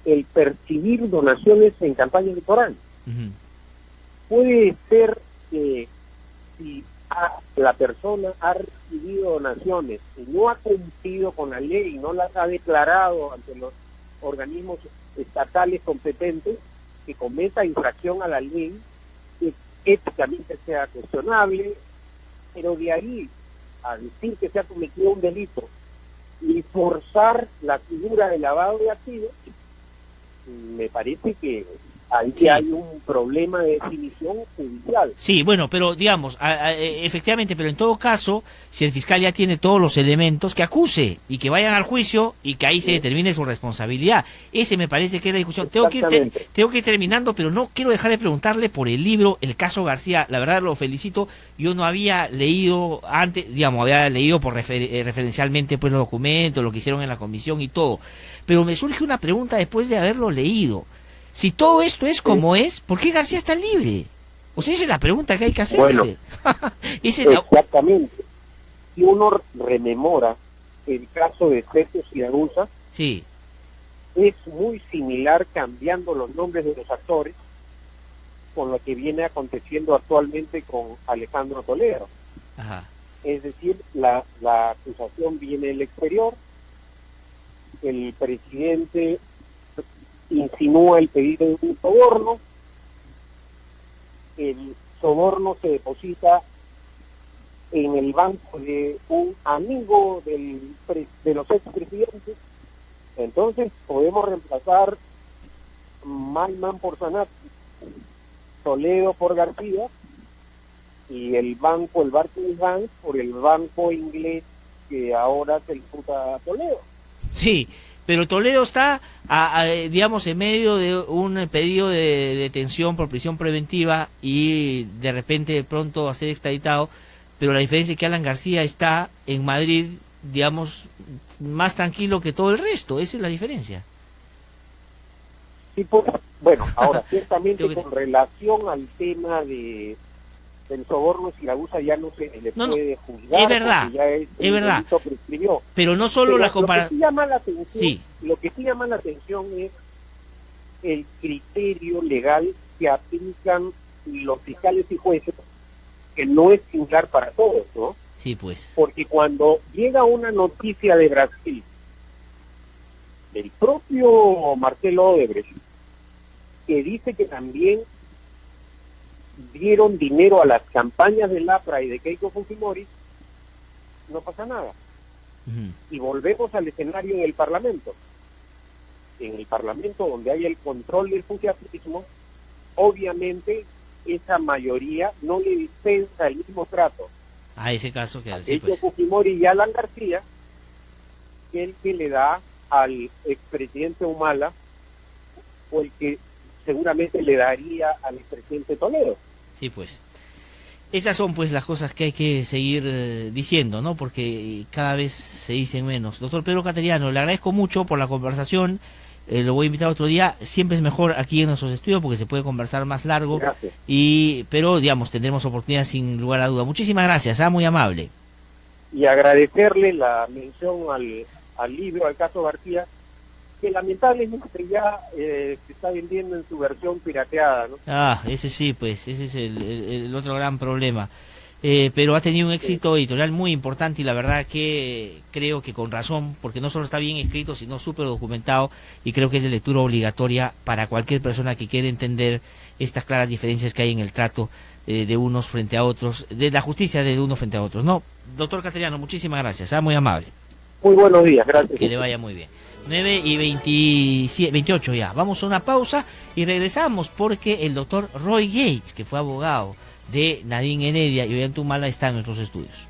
el percibir donaciones en campaña electoral. Puede ser que si la persona ha recibido donaciones y no ha cumplido con la ley, no las ha declarado ante los organismos estatales competentes, que cometa infracción a la ley, que éticamente sea cuestionable, pero de ahí a decir que se ha cometido un delito y forzar la figura de lavado de activos, me parece que ahí hay un problema de definición judicial. Sí, bueno, pero digamos, efectivamente, pero en todo caso, si el fiscal ya tiene todos los elementos, que acuse y que vayan al juicio y que ahí se determine su responsabilidad. Ese me parece que es la discusión. Tengo que ir terminando, pero no quiero dejar de preguntarle por el libro, El caso García. La verdad lo felicito. Yo no había leído antes, digamos, había leído por referencialmente pues los documentos, lo que hicieron en la comisión y todo. Pero me surge una pregunta después de haberlo leído. Si todo esto es como es, ¿por qué García está libre? O sea, esa es la pregunta que hay que hacerse. Bueno, exactamente. Si uno rememora el caso de Sergio Siragusa, sí, es muy similar, cambiando los nombres de los actores, con lo que viene aconteciendo actualmente con Alejandro Toledo. Ajá. Es decir, la acusación viene del exterior, el presidente insinúa el pedido de un soborno, el soborno se deposita en el banco de un amigo de los expresidentes. Entonces podemos reemplazar Malman por Sanat, Toledo por García, y el Barclays Bank por el banco inglés que ahora se disputa a Toledo. Sí, pero Toledo está, digamos, en medio de un pedido de detención por prisión preventiva y de repente de pronto a ser extraditado, pero la diferencia es que Alan García está en Madrid, digamos, más tranquilo que todo el resto. Esa es la diferencia. Sí, pues, bueno, ahora, ciertamente con relación al tema del soborno, Siragusa ya no se le puede juzgar. Es verdad, es verdad. Pero no solo la comparación. Lo que sí llama la atención es el criterio legal que aplican los fiscales y jueces, que no es similar para todos, ¿no? Sí, pues. Porque cuando llega una noticia de Brasil, el propio Marcelo Odebrecht, que dice que también dieron dinero a las campañas de Lapra y de Keiko Fujimori, no pasa nada. Y volvemos al escenario en el Parlamento. En el Parlamento, donde hay el control del funcionalismo, obviamente esa mayoría no le dispensa el mismo trato a ese caso que Keiko Fujimori y Alan García, que el que le da al expresidente Humala, o el que seguramente le daría al expresidente Toledo. Sí, pues. Esas son pues las cosas que hay que seguir diciendo, ¿no? Porque cada vez se dicen menos. Doctor Pedro Cateriano, le agradezco mucho por la conversación. Lo voy a invitar otro día. Siempre es mejor aquí en nuestros estudios porque se puede conversar más largo. Gracias. Pero, digamos, tendremos oportunidad sin lugar a duda. Muchísimas gracias, muy amable. Y agradecerle la mención al libro, al caso García, que lamentablemente ya se está vendiendo en su versión pirateada, ¿no? Ese sí, pues, ese es el otro gran problema. Pero ha tenido un éxito editorial muy importante y la verdad que creo que con razón, porque no solo está bien escrito, sino súper documentado, y creo que es de lectura obligatoria para cualquier persona que quiera entender estas claras diferencias que hay en el trato de unos frente a otros, de la justicia de unos frente a otros, ¿no? Doctor Cateriano, muchísimas gracias, muy amable. Muy buenos días, gracias. Que le vaya muy bien. 9:28 ya. Vamos a una pausa y regresamos porque el doctor Roy Gates, que fue abogado de Nadine Heredia y Ollanta Humala, está en nuestros estudios.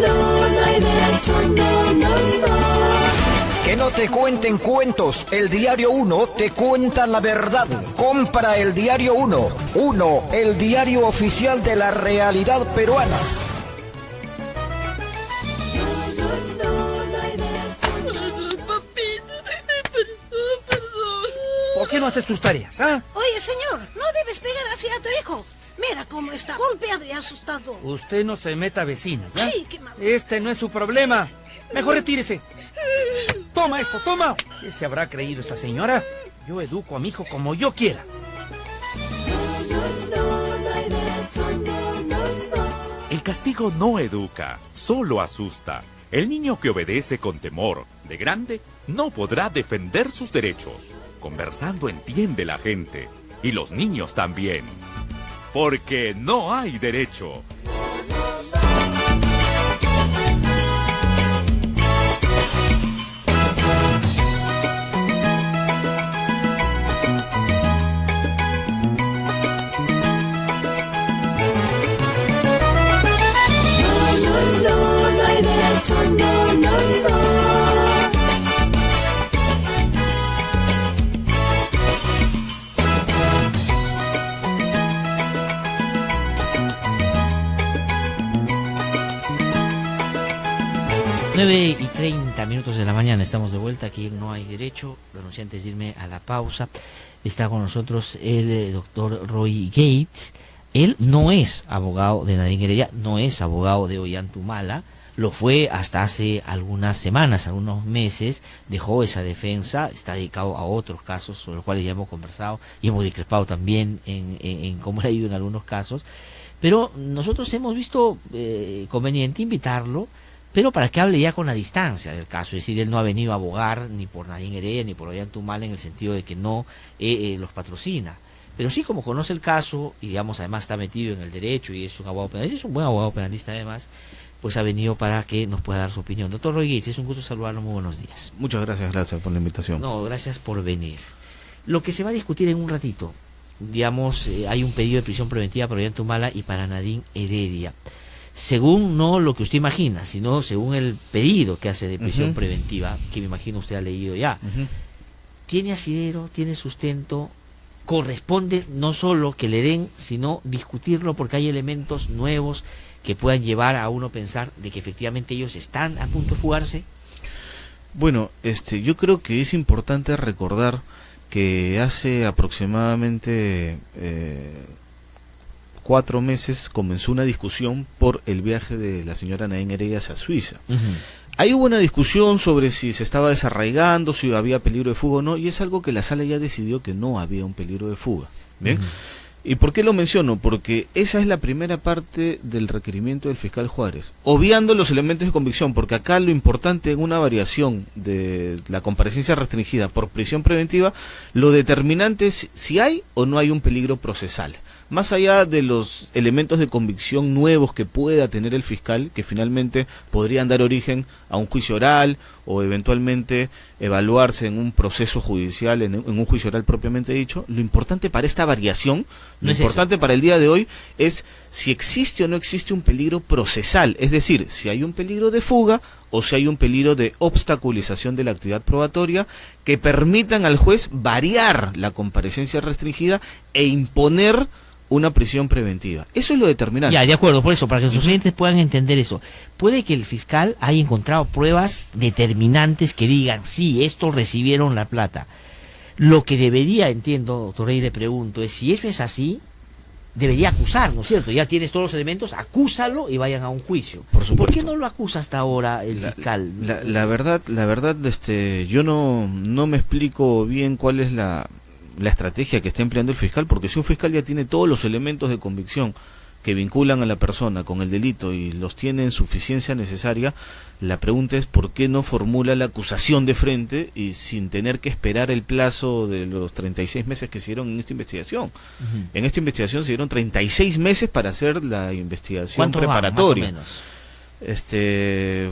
No hay derecho, no. Que no te cuenten cuentos, el Diario 1 te cuenta la verdad. Compra el Diario 1. 1, el diario oficial de la realidad peruana. ¿Por qué no haces tus tareas, ah? Oye, señor, no debes pegar así a tu hijo. Mira cómo está golpeado y asustado. Usted no se meta, vecina, ¿ya? Ay, qué mal. Este no es su problema. Mejor retírese. Toma esto, toma. ¿Qué se habrá creído esa señora? Yo educo a mi hijo como yo quiera. El castigo no educa, solo asusta. El niño que obedece con temor, de grande, no podrá defender sus derechos. Conversando entiende la gente, y los niños también. Porque no hay derecho. No hay derecho, no. 9:30 de la mañana, estamos de vuelta aquí en No Hay Derecho. Lo anuncié antes de irme a la pausa. Está con nosotros el doctor Roy Gates. Él no es abogado de Nadine Heredia, no es abogado de Ollantumala. Lo fue hasta hace algunas semanas, algunos meses. Dejó esa defensa, está dedicado a otros casos sobre los cuales ya hemos conversado y hemos discrepado también en cómo le ha ido en algunos casos. Pero nosotros hemos visto conveniente invitarlo, pero para que hable ya con la distancia del caso. Es decir, él no ha venido a abogar ni por Nadine Heredia ni por Ollantumala en el sentido de que no los patrocina. Pero sí, como conoce el caso y digamos además está metido en el derecho y es un abogado penalista, es un buen abogado penalista además, pues ha venido para que nos pueda dar su opinión. Doctor Roy Gates, es un gusto saludarlo, muy buenos días. Muchas gracias por la invitación. No, gracias por venir. Lo que se va a discutir en un ratito, digamos, hay un pedido de prisión preventiva para Ollantumala y para Nadine Heredia. Según no lo que usted imagina, sino según el pedido que hace de prisión preventiva, que me imagino usted ha leído ya, tiene asidero, tiene sustento, corresponde no solo que le den, sino discutirlo porque hay elementos nuevos que puedan llevar a uno a pensar de que efectivamente ellos están a punto de fugarse. Bueno, yo creo que es importante recordar que hace aproximadamente 4 meses comenzó una discusión por el viaje de la señora Nadine Heredia hacia Suiza. Ahí hubo una discusión sobre si se estaba desarraigando, si había peligro de fuga o no, y es algo que la sala ya decidió que no había un peligro de fuga. ¿Bien? ¿Y por qué lo menciono? Porque esa es la primera parte del requerimiento del fiscal Juárez, obviando los elementos de convicción, porque acá lo importante en una variación de la comparecencia restringida por prisión preventiva, lo determinante es si hay o no hay un peligro procesal. Más allá de los elementos de convicción nuevos que pueda tener el fiscal, que finalmente podrían dar origen a un juicio oral o eventualmente evaluarse en un proceso judicial, en un juicio oral propiamente dicho, lo importante para esta variación, lo importante para el día de hoy es si existe o no existe un peligro procesal, es decir, si hay un peligro de fuga o si hay un peligro de obstaculización de la actividad probatoria que permitan al juez variar la comparecencia restringida e imponer una prisión preventiva. Eso es lo determinante. Ya, de acuerdo, por eso, para que los oyentes puedan entender eso. Puede que el fiscal haya encontrado pruebas determinantes que digan, sí, estos recibieron la plata. Lo que debería, entiendo, doctor Rey, le pregunto, es si eso es así, debería acusar, ¿no es cierto? Ya tienes todos los elementos, acúsalo y vayan a un juicio. Por supuesto. ¿Por qué no lo acusa hasta ahora el fiscal? La verdad, yo no me explico bien cuál es la estrategia que está empleando el fiscal, porque si un fiscal ya tiene todos los elementos de convicción que vinculan a la persona con el delito y los tiene en suficiencia necesaria, la pregunta es por qué no formula la acusación de frente y sin tener que esperar el plazo de los 36 meses que se dieron en esta investigación. En esta investigación se dieron 36 meses para hacer la investigación preparatoria. Más o menos?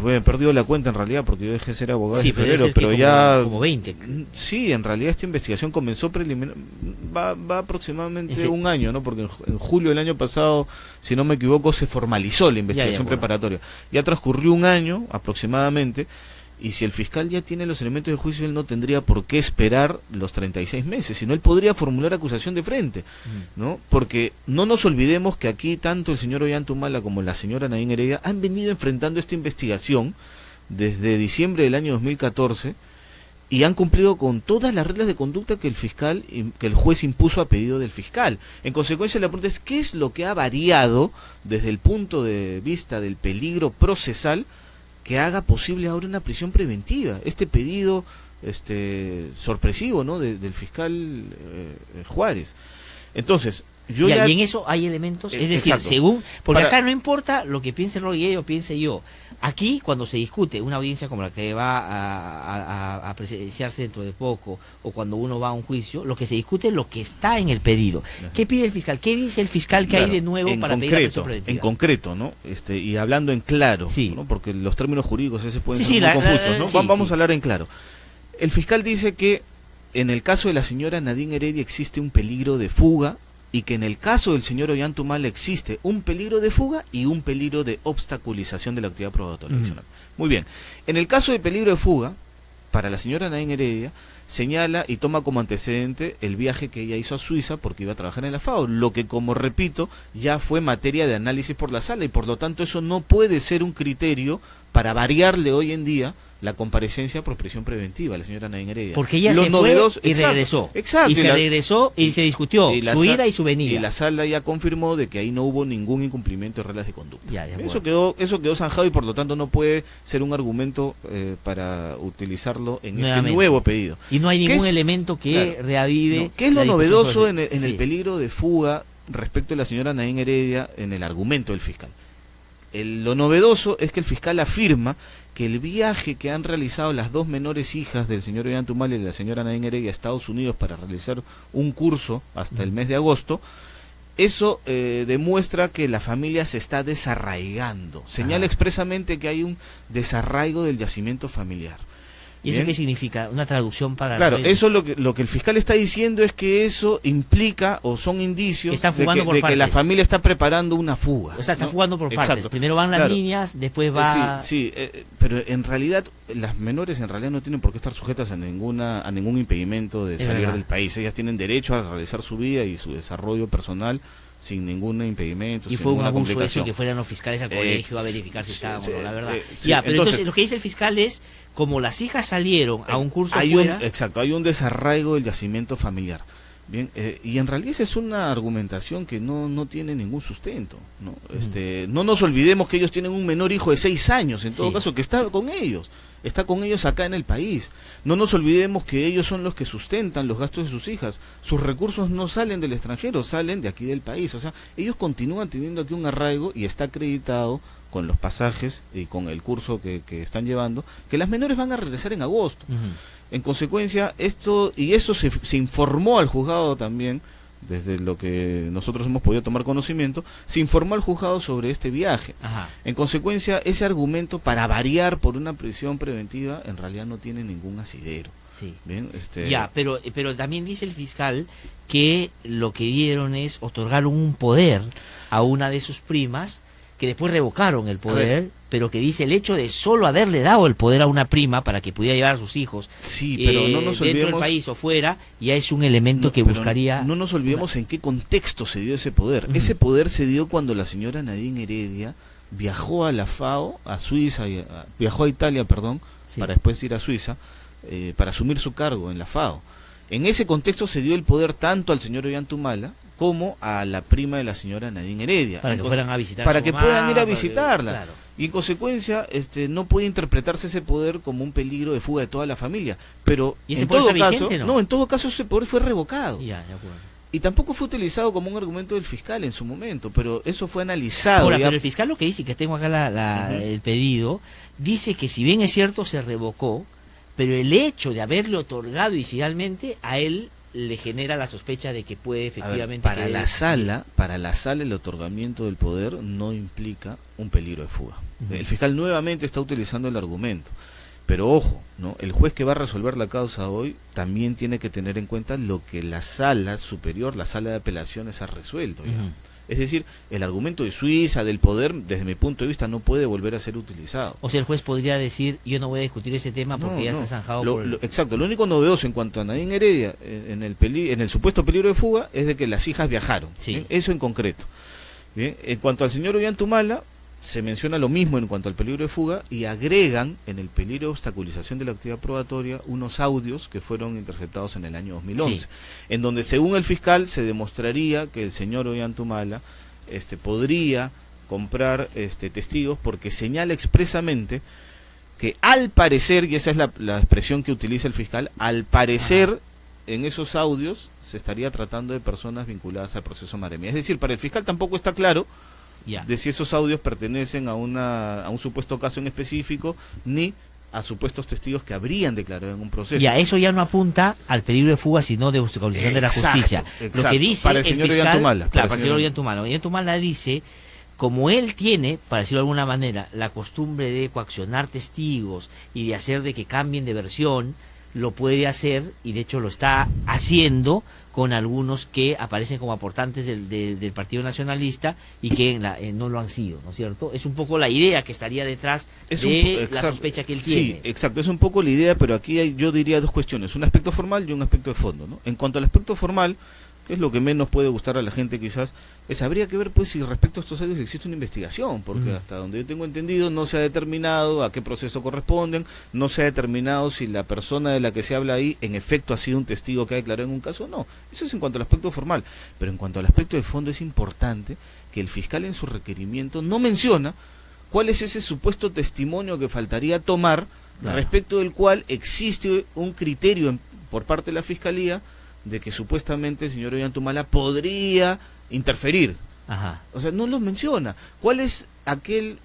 Bueno, he perdido la cuenta en realidad porque yo dejé de ser abogado en febrero, pero ya como 20. Sí, en realidad esta investigación comenzó preliminar, va aproximadamente un año, ¿no? Porque en julio del año pasado, si no me equivoco, se formalizó la investigación preparatoria. Ya transcurrió un año aproximadamente y si el fiscal ya tiene los elementos de juicio, él no tendría por qué esperar los 36 meses, sino él podría formular acusación de frente, ¿no? Porque no nos olvidemos que aquí tanto el señor Ollantumala como la señora Nadine Heredia han venido enfrentando esta investigación desde diciembre del año 2014 y han cumplido con todas las reglas de conducta que el juez impuso a pedido del fiscal. En consecuencia, la pregunta es, ¿qué es lo que ha variado desde el punto de vista del peligro procesal que haga posible ahora una prisión preventiva? Este pedido sorpresivo, ¿no?, del fiscal Juárez. Entonces, y en eso hay elementos, es decir, según, porque acá no importa lo que piense Roy o piense yo. Aquí, cuando se discute una audiencia como la que va a presenciarse dentro de poco, o cuando uno va a un juicio, lo que se discute es lo que está en el pedido. ¿Qué pide el fiscal? ¿Qué dice el fiscal que hay de nuevo para pedir la prisión preventiva? En concreto, ¿no? Y hablando en claro, ¿no? Porque los términos jurídicos a veces pueden ser muy confusos, ¿no? Vamos a hablar en claro. El fiscal dice que en el caso de la señora Nadine Heredia existe un peligro de fuga, y que en el caso del señor Ollantumala existe un peligro de fuga y un peligro de obstaculización de la actividad probatoria adicional. Muy bien. En el caso de peligro de fuga, para la señora Nadine Heredia, señala y toma como antecedente el viaje que ella hizo a Suiza porque iba a trabajar en la FAO, lo que, como repito, ya fue materia de análisis por la sala, y por lo tanto eso no puede ser un criterio para variarle hoy en día la comparecencia por prisión preventiva a la señora Nadine Heredia. Porque ella se fue y regresó. Exacto. Y se regresó y se discutió su ida y su venida. Y la sala ya confirmó de que ahí no hubo ningún incumplimiento de reglas de conducta. Eso quedó zanjado, y por lo tanto no puede ser un argumento para utilizarlo en este nuevo pedido. Y no hay ningún elemento que reavive. ¿Qué es lo novedoso en el peligro de fuga respecto de la señora Nadine Heredia en el argumento del fiscal? Lo novedoso es que el fiscal afirma que el viaje que han realizado las dos menores hijas del señor Ollantumala y de la señora Nadine Heredia a Estados Unidos para realizar un curso hasta el mes de agosto, eso demuestra que la familia se está desarraigando. Señala expresamente que hay un desarraigo del yacimiento familiar. ¿Y eso qué significa? ¿Una traducción para...? Claro, eso lo que el fiscal está diciendo es que eso implica o son indicios de que la familia está preparando una fuga. O sea, está fugando por partes. Primero van las niñas, después va... Pero en realidad las menores en realidad no tienen por qué estar sujetas a ningún impedimento de salir del país. Ellas tienen derecho a realizar su vida y su desarrollo personal sin ningún impedimento. Y fue un abuso eso, que fueran los fiscales al colegio a verificar si estaban o no, la verdad. Pero entonces lo que dice el fiscal es, como las hijas salieron a un curso fuera... hay un desarraigo del yacimiento familiar. Bien, y en realidad esa es una argumentación que no tiene ningún sustento, ¿no? No nos olvidemos que ellos tienen un menor hijo de 6 años, en todo caso, que está con ellos acá en el país. No nos olvidemos que ellos son los que sustentan los gastos de sus hijas. Sus recursos no salen del extranjero, salen de aquí del país. O sea, ellos continúan teniendo aquí un arraigo, y está acreditado con los pasajes y con el curso que están llevando, que las menores van a regresar en agosto. En consecuencia, eso se informó al juzgado también, desde lo que nosotros hemos podido tomar conocimiento, se informó al juzgado sobre este viaje. En consecuencia, ese argumento para variar por una prisión preventiva en realidad no tiene ningún asidero. Bien, pero también dice el fiscal que lo que dieron es otorgaron un poder a una de sus primas, que después revocaron el poder, pero que dice el hecho de solo haberle dado el poder a una prima para que pudiera llevar a sus hijos pero no nos dentro del país o fuera, ya es un elemento que buscaría... No nos olvidemos en qué contexto se dio ese poder. Ese poder se dio cuando la señora Nadine Heredia viajó a la FAO, a Suiza, viajó a Italia, para después ir a Suiza, para asumir su cargo en la FAO. En ese contexto se dio el poder tanto al señor Ollantumala como a la prima de la señora Nadine Heredia. Para que fueran a visitar para que puedan ir a visitarla. Y en consecuencia no puede interpretarse ese poder como un peligro de fuga de toda la familia. Pero en todo caso ese poder fue revocado. Y tampoco fue utilizado como un argumento del fiscal en su momento, pero eso fue analizado. Ahora, pero el fiscal lo que dice, que tengo acá el pedido, dice que si bien es cierto se revocó, pero el hecho de haberle otorgado inicialmente a él le genera la sospecha de que puede efectivamente... Para la sala el otorgamiento del poder no implica un peligro de fuga. El fiscal nuevamente está utilizando el argumento. Pero ojo, ¿no? El juez que va a resolver la causa hoy también tiene que tener en cuenta lo que la sala superior, la sala de apelaciones, ha resuelto. Es decir, el argumento de Suiza, del poder, desde mi punto de vista, no puede volver a ser utilizado. O sea, el juez podría decir, yo no voy a discutir ese tema porque ya está zanjado. Exacto, lo único novedoso en cuanto a Nadine Heredia, en el supuesto peligro de fuga, es de que las hijas viajaron. Sí. Eso en concreto. Bien, en cuanto al señor Ollantumala, se menciona lo mismo en cuanto al peligro de fuga y agregan en el peligro de obstaculización de la actividad probatoria unos audios que fueron interceptados en el año 2011, en donde según el fiscal se demostraría que el señor Ollantumala podría comprar testigos porque señala expresamente que al parecer, y esa es la expresión que utiliza el fiscal, al parecer en esos audios se estaría tratando de personas vinculadas al proceso Maremia. Es decir, para el fiscal tampoco está claro de si esos audios pertenecen a un supuesto caso en específico, ni a supuestos testigos que habrían declarado en un proceso. Ya, eso ya no apunta al peligro de fuga, sino de obstaculización de la justicia. Lo que dice para el señor fiscal, Ollantumala. Claro, para el señor Ollantumala. Ollantumala dice, como él tiene, para decirlo de alguna manera, la costumbre de coaccionar testigos y de hacer de que cambien de versión, lo puede hacer, y de hecho lo está haciendo, con algunos que aparecen como aportantes del Partido Nacionalista y que no lo han sido, ¿no es cierto? Es un poco la idea que estaría detrás de la sospecha que él tiene. Sí, exacto, es un poco la idea, pero aquí yo diría dos cuestiones, un aspecto formal y un aspecto de fondo, ¿no? En cuanto al aspecto formal, que es lo que menos puede gustar a la gente quizás, habría que ver pues si respecto a estos audios existe una investigación, porque hasta donde yo tengo entendido no se ha determinado a qué proceso corresponden, no se ha determinado si la persona de la que se habla ahí en efecto ha sido un testigo que ha declarado en un caso o no. Eso es en cuanto al aspecto formal, pero en cuanto al aspecto de fondo es importante que el fiscal en su requerimiento no menciona cuál es ese supuesto testimonio que faltaría tomar, respecto del cual existe un criterio por parte de la Fiscalía de que supuestamente el señor Ollantumala podría interferir. O sea, no los menciona. ¿Cuál es aquel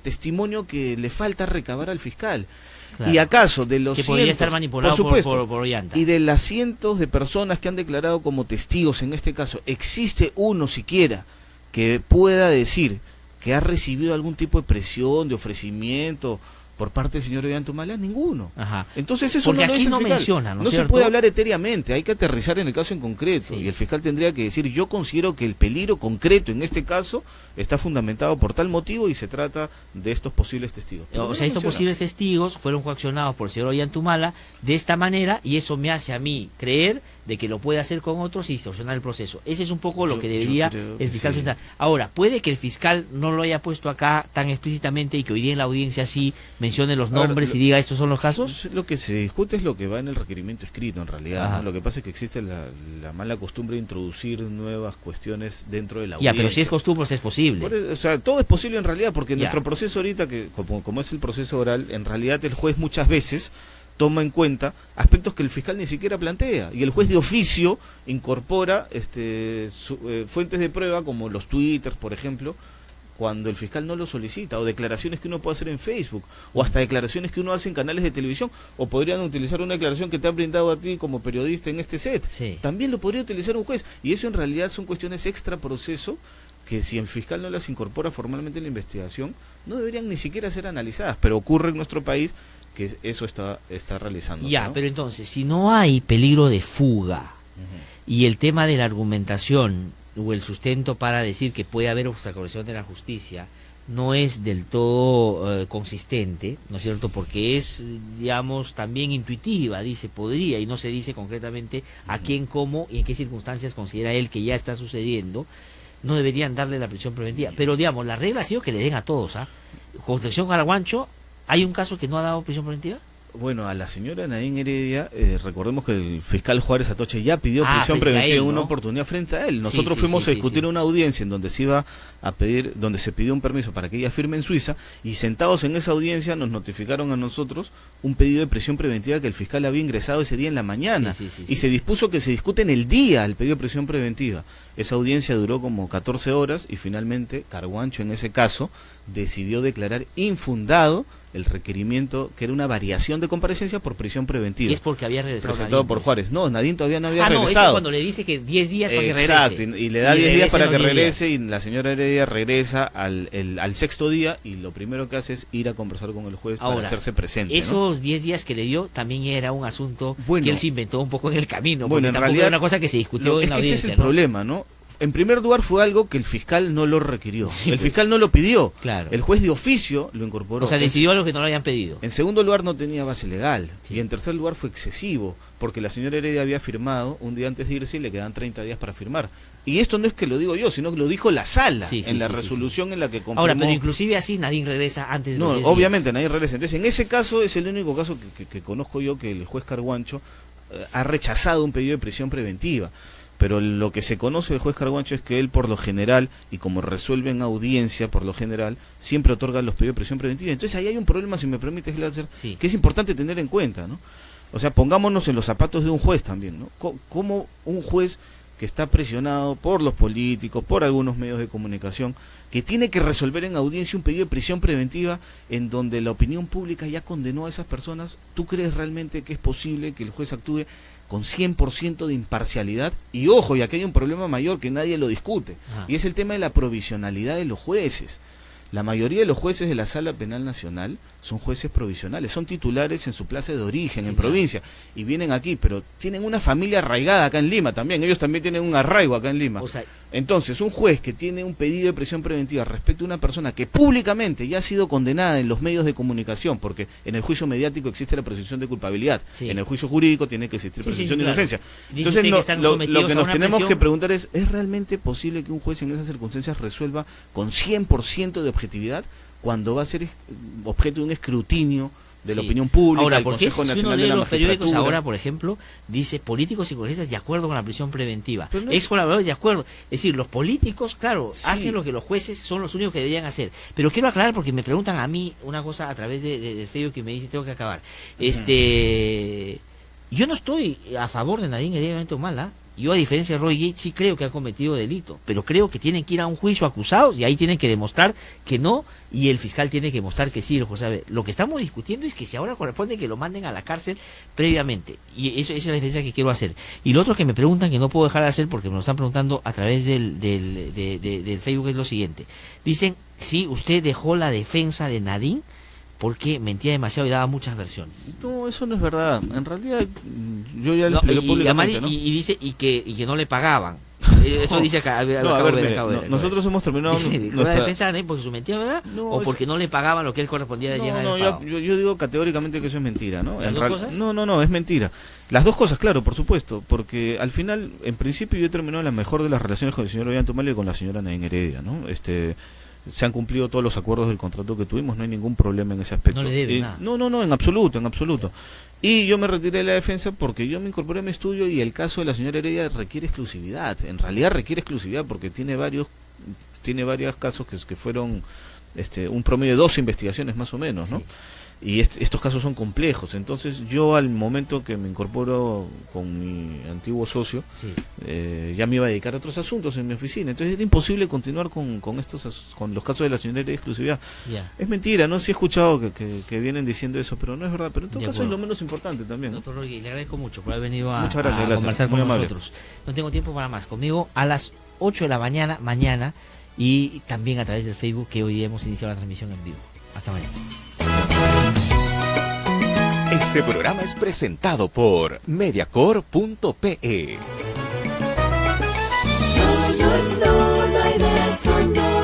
testimonio que le falta recabar al fiscal? Claro. Y acaso de los que podría estar manipulado por Ollanta. Y de las cientos de personas que han declarado como testigos en este caso, ¿existe uno siquiera que pueda decir que ha recibido algún tipo de presión, de ofrecimiento por parte del señor Ollantumala? Ninguno. Entonces eso porque no aquí lo no menciona, ¿no es se cierto? puede hablar etéreamente, hay que aterrizar en el caso en concreto, y el fiscal tendría que decir, yo considero que el peligro concreto en este caso está fundamentado por tal motivo y se trata de estos posibles testigos. O sea, estos posibles testigos fueron coaccionados por el señor Ollantumala de esta manera, y eso me hace a mí creer de que lo puede hacer con otros y distorsionar el proceso. Ese es un poco lo que debería el fiscal sustentar. Ahora, puede que el fiscal no lo haya puesto acá tan explícitamente y que hoy día en la audiencia sí mencione los nombres y diga estos son los casos. Lo que se discute es lo que va en el requerimiento escrito en realidad, ¿no? Lo que pasa es que existe la mala costumbre de introducir nuevas cuestiones dentro de la audiencia. Ya, pero si es costumbre, es posible. O sea, todo es posible en realidad, porque nuestro proceso ahorita, que como es el proceso oral, en realidad el juez muchas veces toma en cuenta aspectos que el fiscal ni siquiera plantea, y el juez de oficio incorpora fuentes de prueba como los twitters, por ejemplo, cuando el fiscal no lo solicita, o declaraciones que uno puede hacer en Facebook, o hasta declaraciones que uno hace en canales de televisión, o podrían utilizar una declaración que te han brindado a ti como periodista en este set. También lo podría utilizar un juez, y eso en realidad son cuestiones extra proceso que si el fiscal no las incorpora formalmente en la investigación, no deberían ni siquiera ser analizadas, pero ocurre en nuestro país que eso está realizando. Ya, ¿no? pero entonces, si no hay peligro de fuga y el tema de la argumentación o el sustento para decir que puede haber obstaculización de la justicia no es del todo consistente, ¿no es cierto? Porque es, digamos, también intuitiva, dice podría, y no se dice concretamente a quién, cómo y en qué circunstancias considera él que ya está sucediendo, no deberían darle la prisión preventiva. Pero, digamos, la regla ha sido que le den a todos, Concepción Caraguancho, ¿hay un caso que no ha dado prisión preventiva? Bueno, a la señora Nadine Heredia, recordemos que el fiscal Juárez Atoche ya pidió prisión preventiva en una oportunidad frente a él. Nosotros fuimos a discutir una audiencia en donde se iba a pedir, donde se pidió un permiso para que ella firme en Suiza, y sentados en esa audiencia nos notificaron a nosotros un pedido de prisión preventiva que el fiscal había ingresado ese día en la mañana, y se dispuso que se discute en el día el pedido de prisión preventiva. Esa audiencia duró como 14 horas y finalmente Caraguancho en ese caso decidió declarar infundado el requerimiento, que era una variación de comparecencia por prisión preventiva. Y es porque había regresado presentado por Juárez. No, Nadine todavía no había regresado. Es cuando le dice que 10 días para que regrese. Exacto, y le da 10 días para que regrese, y la señora Heredia regresa al sexto día, y lo primero que hace es ir a conversar con el juez para hacerse presente. Esos 10 días que le dio también era un asunto que él se inventó un poco en el camino, porque en tampoco realidad era una cosa que se discutió en la audiencia. Ese es el problema, ¿no? en primer lugar fue algo que el fiscal no lo requirió. Sí, el pues. fiscal no lo pidió. Claro. El juez de oficio lo incorporó. O sea, decidió algo que no lo habían pedido. En segundo lugar, no tenía base legal. Sí. Y en tercer lugar, fue excesivo, porque la señora Heredia había firmado un día antes de irse y le quedan 30 días para firmar. Y esto no es que lo digo yo, sino que lo dijo la sala en la resolución en la que confirmó. Ahora, pero inclusive así nadie regresa antes de No, los 10 obviamente días. nadie regresa. Entonces, en ese caso es el único caso que conozco yo que el juez Carguancho ha rechazado un pedido de prisión preventiva. Pero lo que se conoce del juez Carguancho es que él, por lo general, y como resuelve en audiencia, por lo general, siempre otorga los pedidos de prisión preventiva. Entonces ahí hay un problema, si me permites, Glatzer, que es importante tener en cuenta, ¿no? O sea, pongámonos en los zapatos de un juez también, ¿no? ¿Cómo un juez que está presionado por los políticos, por algunos medios de comunicación, que tiene que resolver en audiencia un pedido de prisión preventiva en donde la opinión pública ya condenó a esas personas? ¿Tú crees realmente que es posible que el juez actúe con 100% de imparcialidad? Y ojo, y aquí hay un problema mayor que nadie lo discute, y es el tema de la provisionalidad de los jueces. La mayoría de los jueces de la Sala Penal Nacional son jueces provisionales, son titulares en su plaza de origen, en provincia, y vienen aquí, pero tienen una familia arraigada acá en Lima también, ellos también tienen un arraigo acá en Lima. O sea, entonces, un juez que tiene un pedido de prisión preventiva respecto a una persona que públicamente ya ha sido condenada en los medios de comunicación, porque en el juicio mediático existe la presunción de culpabilidad, en el juicio jurídico tiene que existir presunción de inocencia. Entonces, lo que nos tenemos que preguntar ¿es realmente posible que un juez en esas circunstancias resuelva con 100% de objetividad cuando va a ser objeto de un escrutinio de la opinión pública, ahora, del porque Consejo si Nacional uno de lee la los periódicos Magistratura? ahora, por ejemplo, dice políticos y congresistas de acuerdo con la prisión preventiva, no, ex colaboradores de acuerdo. Es decir, los políticos, claro, Sí. hacen lo que los jueces son los únicos que deberían hacer. Pero quiero aclarar porque me preguntan a mí una cosa a través de Facebook que me dice tengo que acabar. Yo no estoy a favor de Nadine Heredia Mala. Yo, a diferencia de Roy Gates, sí creo que ha cometido delito, pero creo que tienen que ir a un juicio acusados y ahí tienen que demostrar que no, y el fiscal tiene que demostrar que sí. Lo que estamos discutiendo es que si ahora corresponde que lo manden a la cárcel previamente, y esa es la diferencia que quiero hacer. Y lo otro que me preguntan, que no puedo dejar de hacer porque me lo están preguntando a través del Facebook, es lo siguiente. Dicen, sí, usted dejó la defensa de Nadine porque mentía demasiado y daba muchas versiones. No, eso no es verdad. En realidad, yo ya lo expliqué públicamente, ¿no? Y dice y que no le pagaban. Eso dice acá. Nosotros hemos terminado la defensa de Nadine porque su mentira, ¿verdad? O porque no le pagaban lo que él correspondía de llenar el pago. Yo digo categóricamente que eso es mentira, ¿no? ¿Las dos cosas? No, es mentira. Las dos cosas, claro, por supuesto, porque al final, en principio, yo he terminado la mejor de las relaciones con el señor Ollantumala y con la señora Nadine Heredia, ¿no? Se han cumplido todos los acuerdos del contrato que tuvimos, no hay ningún problema en ese aspecto. No le debe nada. No, en absoluto. Y yo me retiré de la defensa porque yo me incorporé a mi estudio y el caso de la señora Heredia requiere exclusividad. En realidad requiere exclusividad porque tiene varios casos que fueron un promedio de 2 investigaciones más o menos, ¿no? Y estos casos son complejos. Entonces yo, al momento que me incorporo con mi antiguo socio, ya me iba a dedicar a otros asuntos en mi oficina. Entonces era imposible continuar con los casos de la señora de exclusividad. Es mentira, no sí he escuchado que vienen diciendo eso, pero no es verdad. Pero en todo caso es lo menos importante también, ¿no? Doctor Roy, le agradezco mucho por haber venido a conversar con nosotros. No tengo tiempo para más. Conmigo a las 8 de la mañana y también a través del Facebook, que hoy hemos iniciado la transmisión en vivo. Hasta mañana. Este programa es presentado por Mediacorp.pe. No hay derecho, no.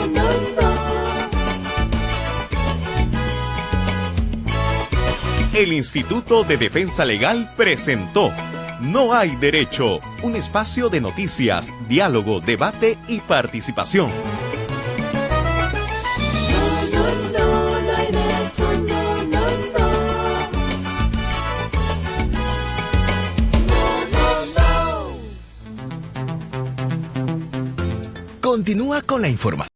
El Instituto de Defensa Legal presentó No hay derecho, un espacio de noticias, diálogo, debate y participación. No hay derecho, Continúa con la información.